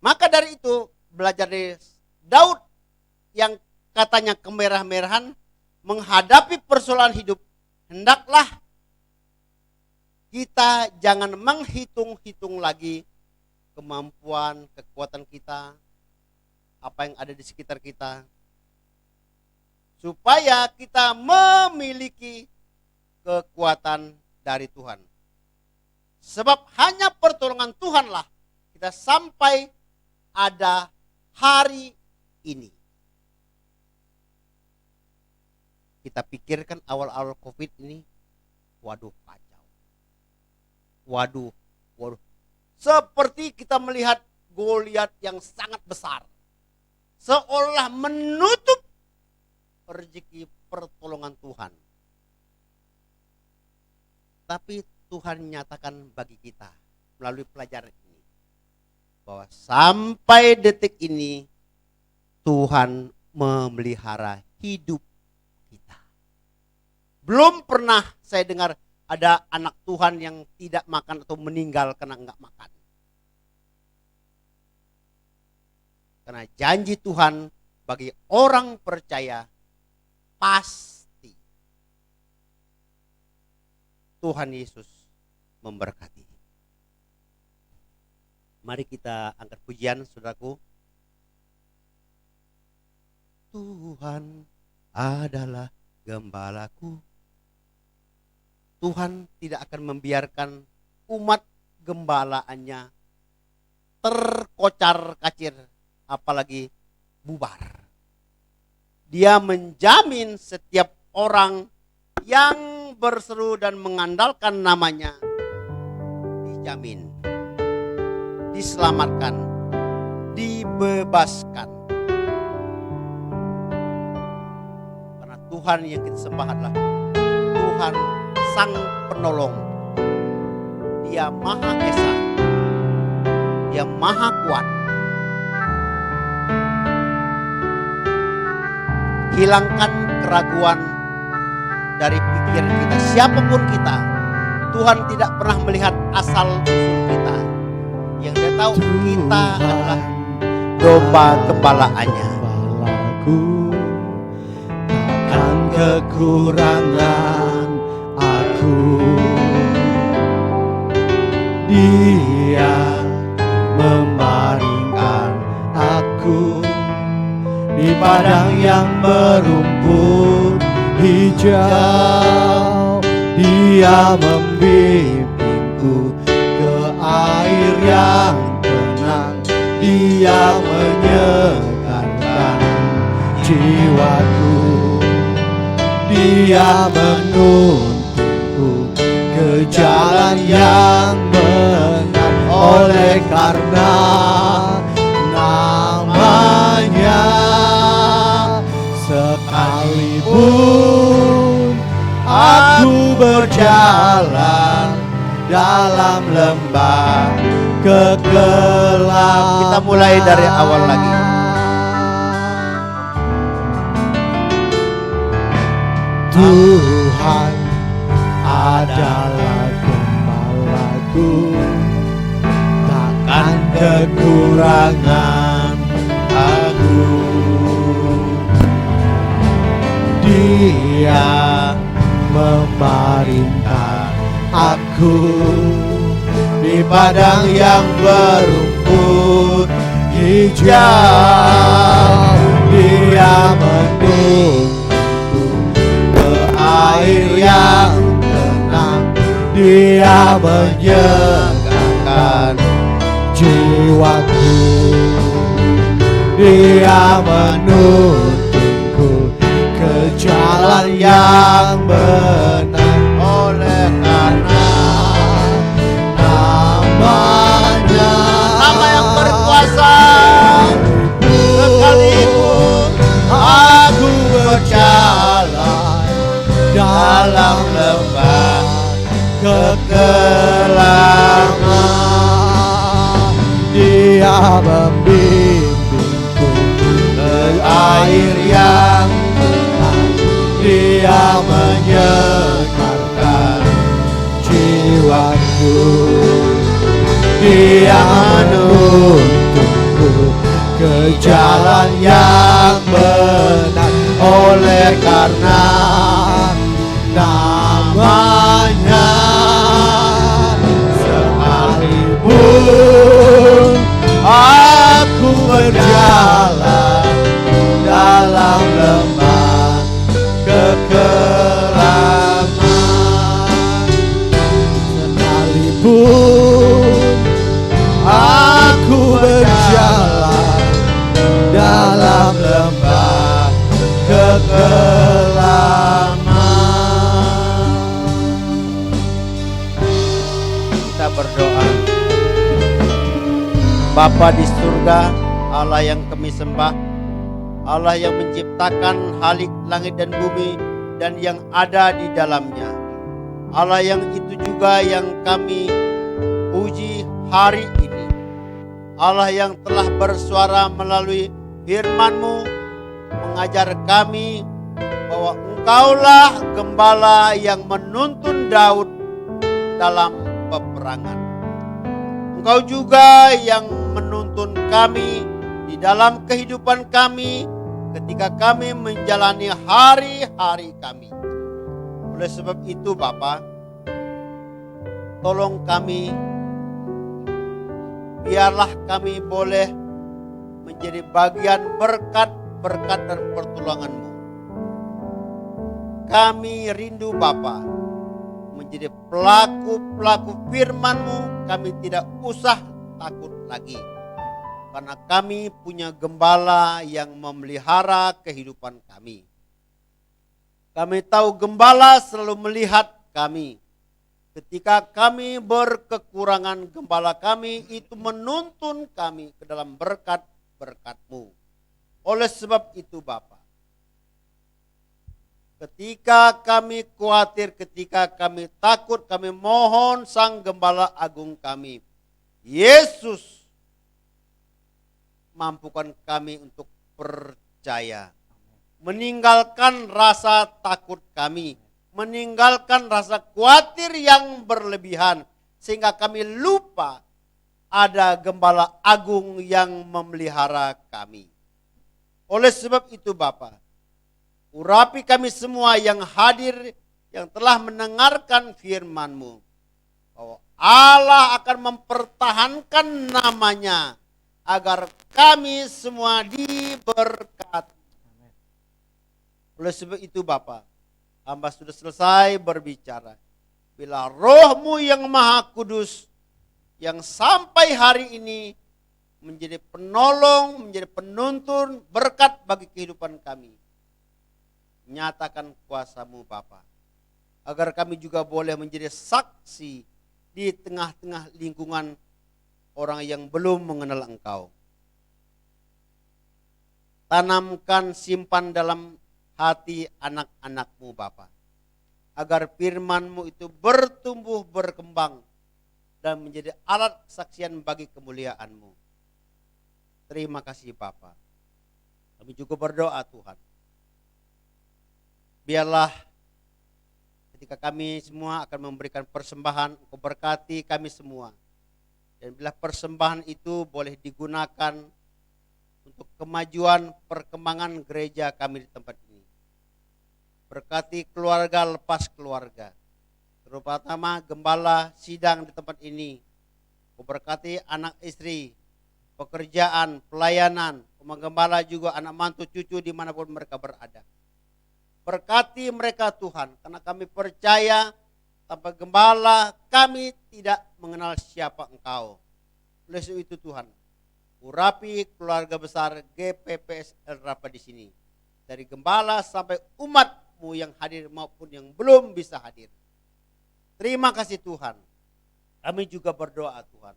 Maka dari itu belajar dari Daud yang katanya kemerah-merahan menghadapi persoalan hidup. Hendaklah kita jangan menghitung-hitung lagi kemampuan, kekuatan kita, apa yang ada di sekitar kita. Supaya kita memiliki kekuatan dari Tuhan. Sebab hanya pertolongan Tuhanlah kita sampai ada hari ini. Kita pikirkan awal-awal COVID ini, waduh kacau. Waduh. Seperti kita melihat Goliat yang sangat besar. Seolah menutup rezeki pertolongan Tuhan. Tapi Tuhan nyatakan bagi kita melalui pelajaran ini bahwa sampai detik ini Tuhan memelihara hidup kita. Belum pernah saya dengar ada anak Tuhan yang tidak makan atau meninggal karena enggak makan. Karena janji Tuhan bagi orang percaya pasti Tuhan Yesus memberkati. Mari kita angkat pujian, saudaraku. Tuhan adalah gembalaku. Tuhan tidak akan membiarkan umat gembalaannya terkocar-kacir, apalagi bubar. Dia menjamin setiap orang yang berseru dan mengandalkan namanya dijamin, diselamatkan, dibebaskan. Karena Tuhan yang kita sembah adalah Tuhan Sang Penolong. Dia Maha Esa, Dia Maha Kuat. Hilangkan keraguan dari pikiran kita, siapapun kita. Tuhan tidak pernah melihat asal usul kita. Yang Dia tahu kita adalah domba gembalaannya.
Takkan kekurangan aku. Dia membaringkan aku di padang yang berumput hijau. Dia membimbingku ke air yang tenang, Dia menyegarkan jiwaku. Dia menuntunku ke jalan yang benar, oleh karena namanya. Sekalipun aku berjalan dalam lembah kegelapan.
Kita mulai dari awal lagi.
Tuhan adalah gembalaku, takkan kekurangan aku. Dia memerintah aku di padang yang berumput hijau. Dia menuntun air yang tenang, Dia menyegarkan jiwaku. Dia menuntunku ke jalan yang benar, oleh karena namanya.
Nama yang berkuasa.
Sekalipun aku berjalan dalam lembah kegelapan, Dia membimbingku ke air yang tenang, Dia menyegarkan jiwaku. Dia menuntunku ke jalan yang benar, oleh karena namanya. Sekalipun aku berjalan dalam lembah kekelaman, sekalipun aku berjalan dalam lembah kekelaman.
Kita berdoa. Bapa di surga, Allah yang kami sembah, Allah yang menciptakan langit dan bumi dan yang ada di dalamnya. Allah yang itu juga yang kami puji hari ini. Allah yang telah bersuara melalui firman-Mu, mengajar kami bahwa Engkaulah gembala yang menuntun Daud dalam peperangan. Engkau juga yang menuntun kami di dalam kehidupan kami ketika kami menjalani hari-hari kami. Oleh sebab itu Bapa, tolong kami, biarlah kami boleh menjadi bagian berkat-berkat dan pertolongan-Mu. Kami rindu Bapa menjadi pelaku-pelaku firman-Mu. Kami tidak usah takut lagi, karena kami punya gembala yang memelihara kehidupan kami. Kami tahu gembala selalu melihat kami. Ketika kami berkekurangan, gembala kami itu menuntun kami ke dalam berkat-berkat-Mu. Oleh sebab itu Bapa, ketika kami khawatir, ketika kami takut, kami mohon Sang Gembala Agung kami, Yesus, mampukan kami untuk percaya. Meninggalkan rasa takut kami, meninggalkan rasa khawatir yang berlebihan, sehingga kami lupa ada Gembala Agung yang memelihara kami. Oleh sebab itu Bapa, urapi kami semua yang hadir, yang telah mendengarkan firman-Mu, bahwa Allah akan mempertahankan namanya agar kami semua diberkati. Oleh sebab itu Bapa, hamba sudah selesai berbicara. Bila Roh-Mu yang Maha Kudus yang sampai hari ini menjadi penolong, menjadi penuntun, berkat bagi kehidupan kami. Nyatakan kuasa-Mu Bapa, agar kami juga boleh menjadi saksi di tengah-tengah lingkungan orang yang belum mengenal Engkau. Tanamkan, simpan dalam hati anak-anak-Mu Bapa, agar firman-Mu itu bertumbuh, berkembang, dan menjadi alat kesaksian bagi kemuliaan-Mu. Terima kasih Bapa. Kami juga berdoa Tuhan, biarlah ketika kami semua akan memberikan persembahan, Engkau berkati kami semua. Dan bila persembahan itu boleh digunakan untuk kemajuan perkembangan gereja kami di tempat ini. Berkati keluarga lepas keluarga, terutama gembala sidang di tempat ini. Berkati anak istri, pekerjaan, pelayanan, gembala juga anak mantu cucu dimanapun mereka berada. Berkati mereka Tuhan, karena kami percaya tanpa gembala kami tidak mengenal siapa Engkau. Oleh sebab itu Tuhan, urapi keluarga besar GPPS El Rapa di sini, dari gembala sampai umat-Mu yang hadir maupun yang belum bisa hadir. Terima kasih Tuhan. Kami juga berdoa Tuhan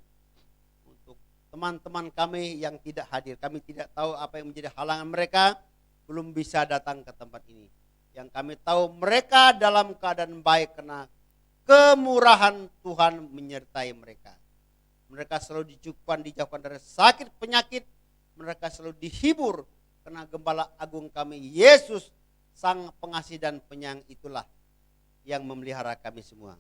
untuk teman-teman kami yang tidak hadir. Kami tidak tahu apa yang menjadi halangan mereka belum bisa datang ke tempat ini. Yang kami tahu mereka dalam keadaan baik karena kemurahan Tuhan menyertai mereka. Mereka selalu dicukupkan, dijauhkan dari sakit penyakit. Mereka selalu dihibur karena Gembala Agung kami Yesus, Sang Pengasih dan Penyayang itulah yang memelihara kami semua.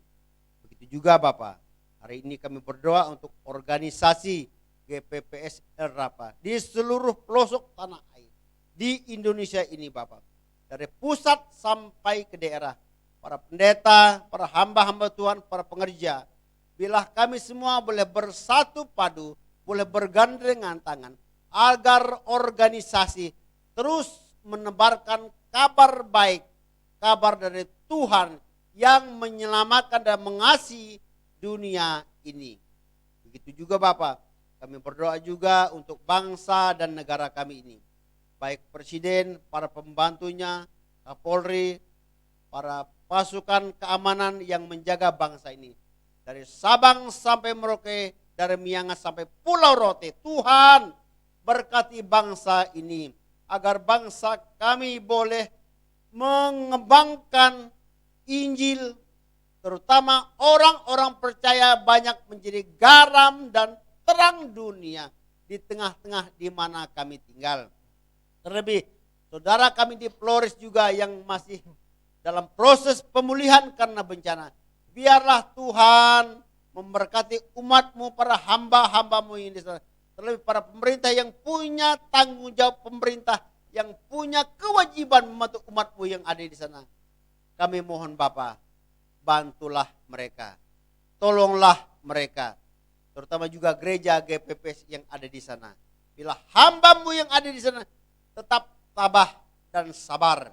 Begitu juga Bapak, hari ini kami berdoa untuk organisasi GPPS El Rapa di seluruh pelosok tanah air di Indonesia ini Bapak. Dari pusat sampai ke daerah, para pendeta, para hamba-hamba Tuhan, para pengerja. Bila kami semua boleh bersatu padu, boleh bergandengan tangan, agar organisasi terus menebarkan kabar baik, kabar dari Tuhan yang menyelamatkan dan mengasihi dunia ini. Begitu juga Bapak, kami berdoa juga untuk bangsa dan negara kami ini. Baik Presiden, para pembantunya, Kapolri, para pasukan keamanan yang menjaga bangsa ini. Dari Sabang sampai Merauke, dari Miangas sampai Pulau Rote. Tuhan berkati bangsa ini, agar bangsa kami boleh mengembangkan Injil, terutama orang-orang percaya banyak menjadi garam dan terang dunia di tengah-tengah di mana kami tinggal. Terlebih saudara kami di Flores juga yang masih dalam proses pemulihan karena bencana. Biarlah Tuhan memberkati umat-Mu, para hamba-hamba-Mu ini. Terlebih para pemerintah yang punya tanggung jawab pemerintah, yang punya kewajiban membantu umat-Mu yang ada di sana. Kami mohon Bapa, bantulah mereka, tolonglah mereka, terutama juga gereja GPPS yang ada di sana. Bila hamba-Mu yang ada di sana tetap tabah dan sabar.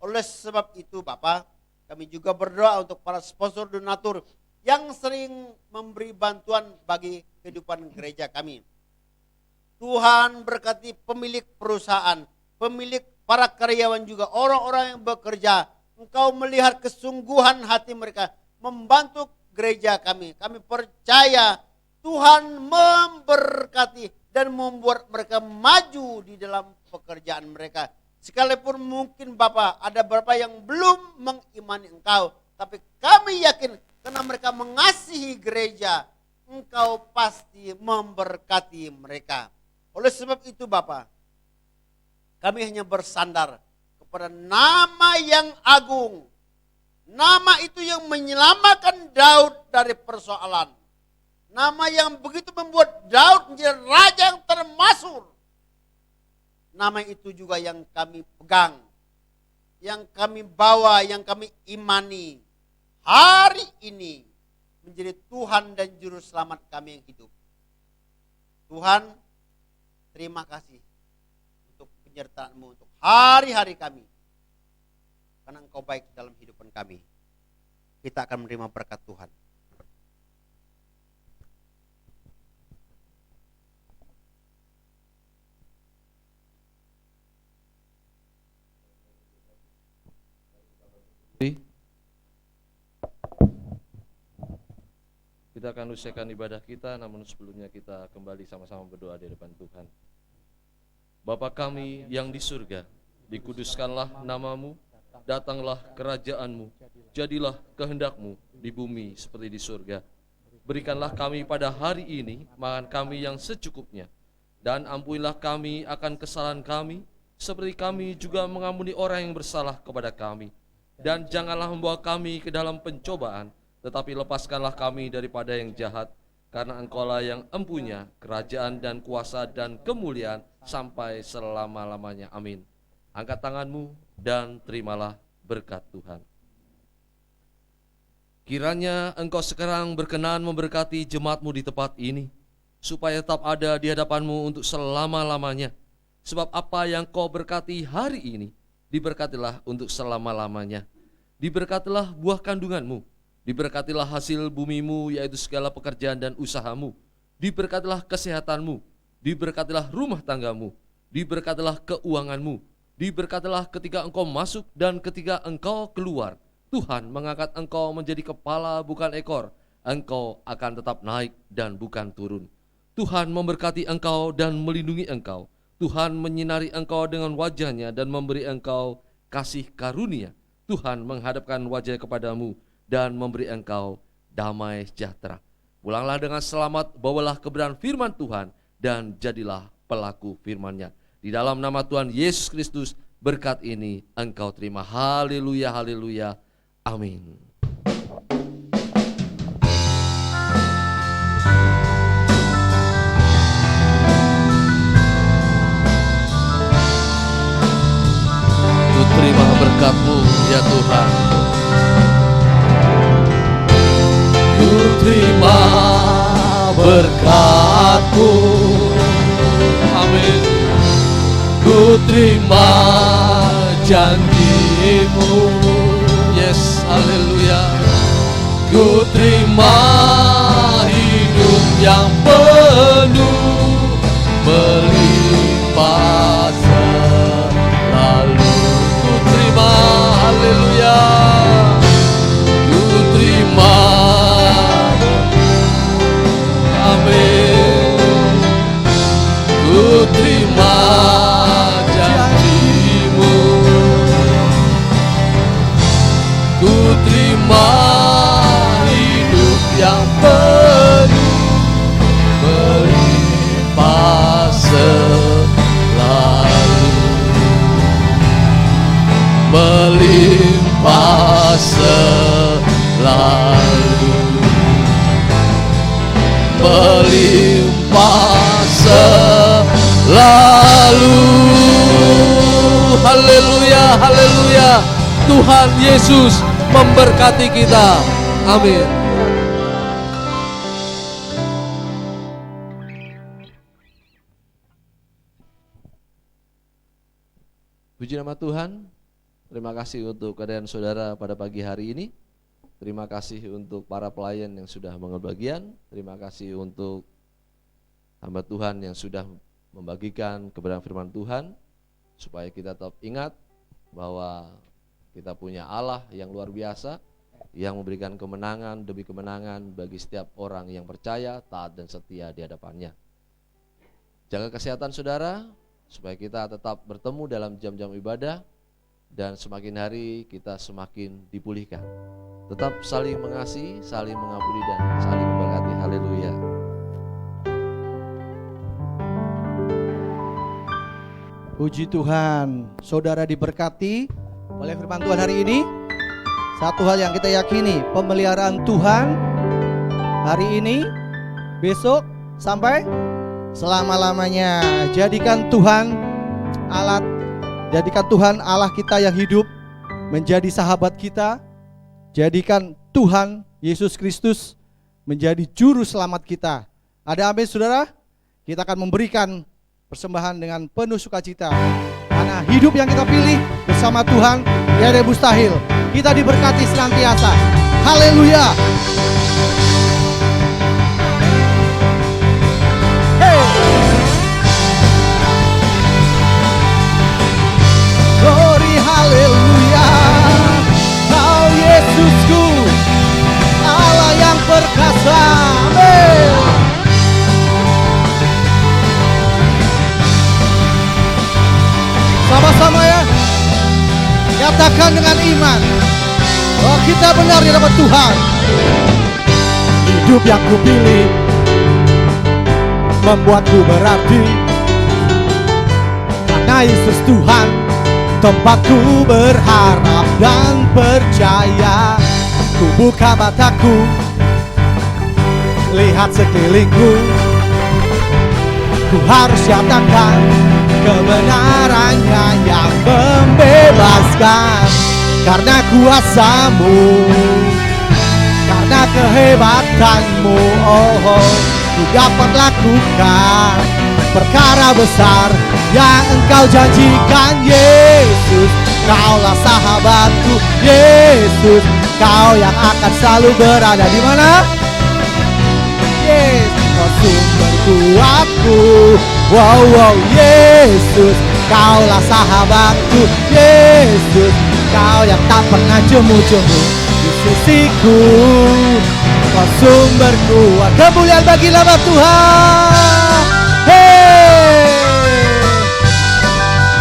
Oleh sebab itu Bapa, kami juga berdoa untuk para sponsor donatur yang sering memberi bantuan bagi kehidupan gereja kami. Tuhan berkati pemilik perusahaan, pemilik para karyawan juga, orang-orang yang bekerja. Engkau melihat kesungguhan hati mereka membantu gereja kami. Kami percaya Tuhan memberkati dan membuat mereka maju di dalam pekerjaan mereka. Sekalipun mungkin Bapak ada beberapa yang belum mengimani Engkau, tapi kami yakin karena mereka mengasihi gereja, Engkau pasti memberkati mereka. Oleh sebab itu Bapak, kami hanya bersandar kepada nama yang agung. Nama itu yang menyelamatkan Daud dari persoalan. Nama yang begitu membuat Daud menjadi raja yang termasyhur. Nama itu juga yang kami pegang, yang kami bawa, yang kami imani. Hari ini menjadi Tuhan dan Juru Selamat kami yang hidup. Tuhan, terima kasih untuk penyertaan-Mu untuk hari-hari kami. Karena Engkau baik dalam kehidupan kami. Kita akan menerima berkat Tuhan.
Kita akan usaikan ibadah kita, namun sebelumnya kita kembali sama-sama berdoa di depan Tuhan. Bapa kami yang di surga, dikuduskanlah namamu, datanglah kerajaanmu, jadilah kehendak-mu di bumi seperti di surga. Berikanlah kami pada hari ini makan kami yang secukupnya, dan ampunilah kami akan kesalahan kami, seperti kami juga mengampuni orang yang bersalah kepada kami. Dan janganlah membawa kami ke dalam pencobaan, tetapi lepaskanlah kami daripada yang jahat, karena Engkaulah yang empunya kerajaan dan kuasa dan kemuliaan sampai selama-lamanya. Amin. Angkat tanganmu dan terimalah berkat Tuhan. Kiranya Engkau sekarang berkenan memberkati jemaat-Mu di tempat ini, supaya tetap ada di hadapan-Mu untuk selama-lamanya. Sebab apa yang Kau berkati hari ini, diberkatilah untuk selama-lamanya. Diberkatilah buah kandungan-Mu, diberkatilah hasil bumimu, yaitu segala pekerjaan dan usahamu. Diberkatilah kesehatanmu, diberkatilah rumah tanggamu, diberkatilah keuanganmu, diberkatilah ketika engkau masuk dan ketika engkau keluar. Tuhan mengangkat engkau menjadi kepala bukan ekor. Engkau akan tetap naik dan bukan turun. Tuhan memberkati engkau dan melindungi engkau. Tuhan menyinari engkau dengan wajahnya dan memberi engkau kasih karunia. Tuhan menghadapkan wajah kepadamu dan memberi engkau damai sejahtera. Pulanglah dengan selamat, bawalah kebenaran firman Tuhan, dan jadilah pelaku firman-Nya. Di dalam nama Tuhan Yesus Kristus, berkat ini engkau terima. Haleluya, haleluya, amin. Ku terima berkat-Mu ya Tuhan.
Ku terima berkat-Mu,
Amin.
ku terima janji-Mu,
Yes, haleluya.
ku terima hidup yang penuh melimpah selalu.
Ku terima, haleluya.
Ku terima, amin. Ku terima janji-Mu, ku terima hidup yang penuh melimpah selalu, melimpah selalu, melimpah selalu.
Haleluya, haleluya. Tuhan Yesus memberkati kita. Amin. Puji nama Tuhan. Terima kasih untuk kehadiran saudara pada pagi hari ini. Terima kasih untuk para pelayan yang sudah mengambil bagian. Terima kasih untuk hamba Tuhan yang sudah membagikan kebenaran firman Tuhan, supaya kita tetap ingat bahwa kita punya Allah yang luar biasa, yang memberikan kemenangan demi kemenangan bagi setiap orang yang percaya, taat dan setia di hadapannya. Jaga kesehatan saudara, supaya kita tetap bertemu dalam jam-jam ibadah, dan semakin hari kita semakin dipulihkan. Tetap saling mengasihi, saling mengampuni, dan saling memberkati. Haleluya.
Puji Tuhan, saudara diberkati oleh firman Tuhan hari ini. Satu hal yang kita yakini, pemeliharaan Tuhan hari ini, besok, sampai selama-lamanya. Jadikan Tuhan Allah kita yang hidup menjadi sahabat kita. Jadikan Tuhan Yesus Kristus menjadi juru selamat kita. Ada amin saudara? Kita akan memberikan persembahan dengan penuh sukacita, karena hidup yang kita pilih bersama Tuhan tiada mustahil. Kita diberkati senantiasa. Haleluya. Hey. Glory haleluya. Kau Yesusku, Allah yang perkasa. katakan dengan iman, oh kita benar di hadapan Tuhan. Hidup yang kupilih membuatku berarti, karena Yesus Tuhan tempatku berharap dan percaya. Ku buka mataku, lihat sekelilingku, ku harus nyatakan kebenarannya yang membebaskan. Karena kuasa-Mu, karena kehebatan-Mu, oh, ku dapat lakukan perkara besar yang Engkau janjikan. Yesus, Kaulah sahabatku. Yesus, Kau yang akan selalu berada di mana? Yesus, Kau sumber kuatku. Wow, wow, Yesus, Kaulah sahabatku. Yesus, Kau yang tak pernah jemu-jemu di sisiku. Kau sumber kuat. Kemuliaan bagi nama Tuhan. Hey,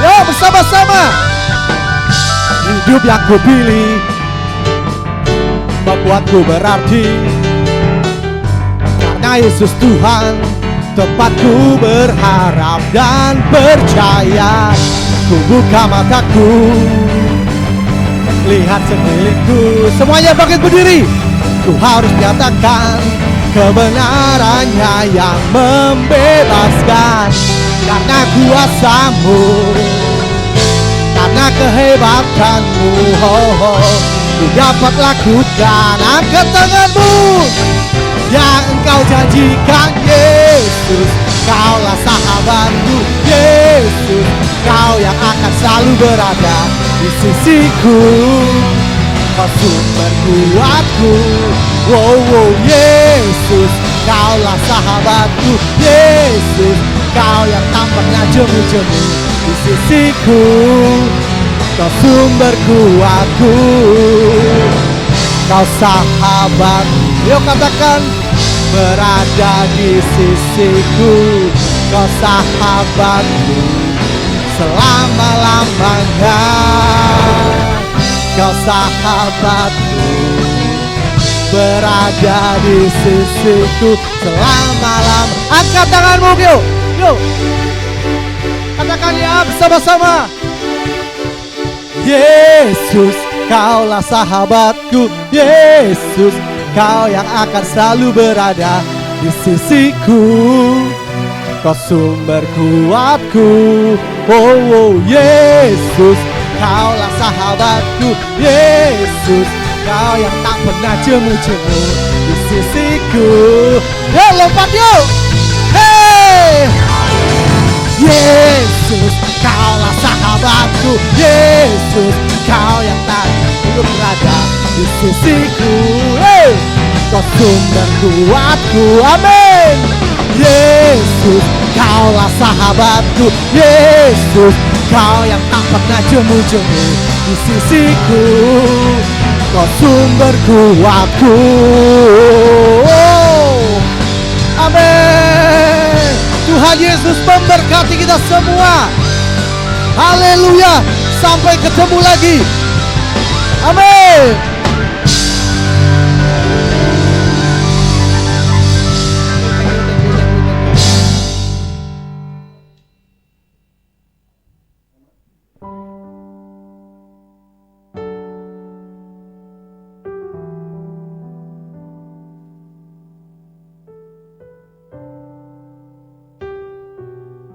yo bersama-sama. Hidup yang kupilih membuatku berarti, karena Yesus Tuhan tempatku berharap dan percaya. Ku buka mataku, lihat sekelilingku, semuanya bangkit berdiri. Ku harus nyatakan kebenarannya yang membebaskan. Karena kuasa-Mu, karena kehebatan-Mu, oh, oh, ku dapat lakukan. Angkat tangan-Mu yang Engkau janjikan. Yesus, Kaulah sahabatku. Yesus, Kau yang akan selalu berada di sisiku. Kau sumber kuatku. Wow, wow, Yesus, Kaulah sahabatku. Yesus, Kau yang tak pernah jemu-jemu di sisiku. Kau sumber kuatku. Kau sahabat, yuk katakan, berada di sisiku. Kau sahabatku selama-lamanya. Kau sahabatku, berada di sisiku selama-lamanya. Angkat tanganmu, yuk, yuk. Katakan ya bersama-sama. Yesus, Kaulah sahabatku. Yesus, Kau yang akan selalu berada di sisiku. Kau sumber kuatku. Oh, oh, Yesus, Kaulah sahabatku. Yesus, Kau yang tak pernah jemu-jemu di sisiku. Yuk lompat yuk. Hey, Yesus, Kaulah sahabatku. Yesus, Kau yang tak pernah berada di sisiku. Hey, Kau sumber kuatku. Amin. Yesus, Kaulah sahabatku. Yesus, Kau yang tak pernah jemu-jemu di sisiku. Kau sumber kuatku. Amin. Tuhan Yesus memberkati kita semua. Haleluya. Sampai ketemu lagi. Amin.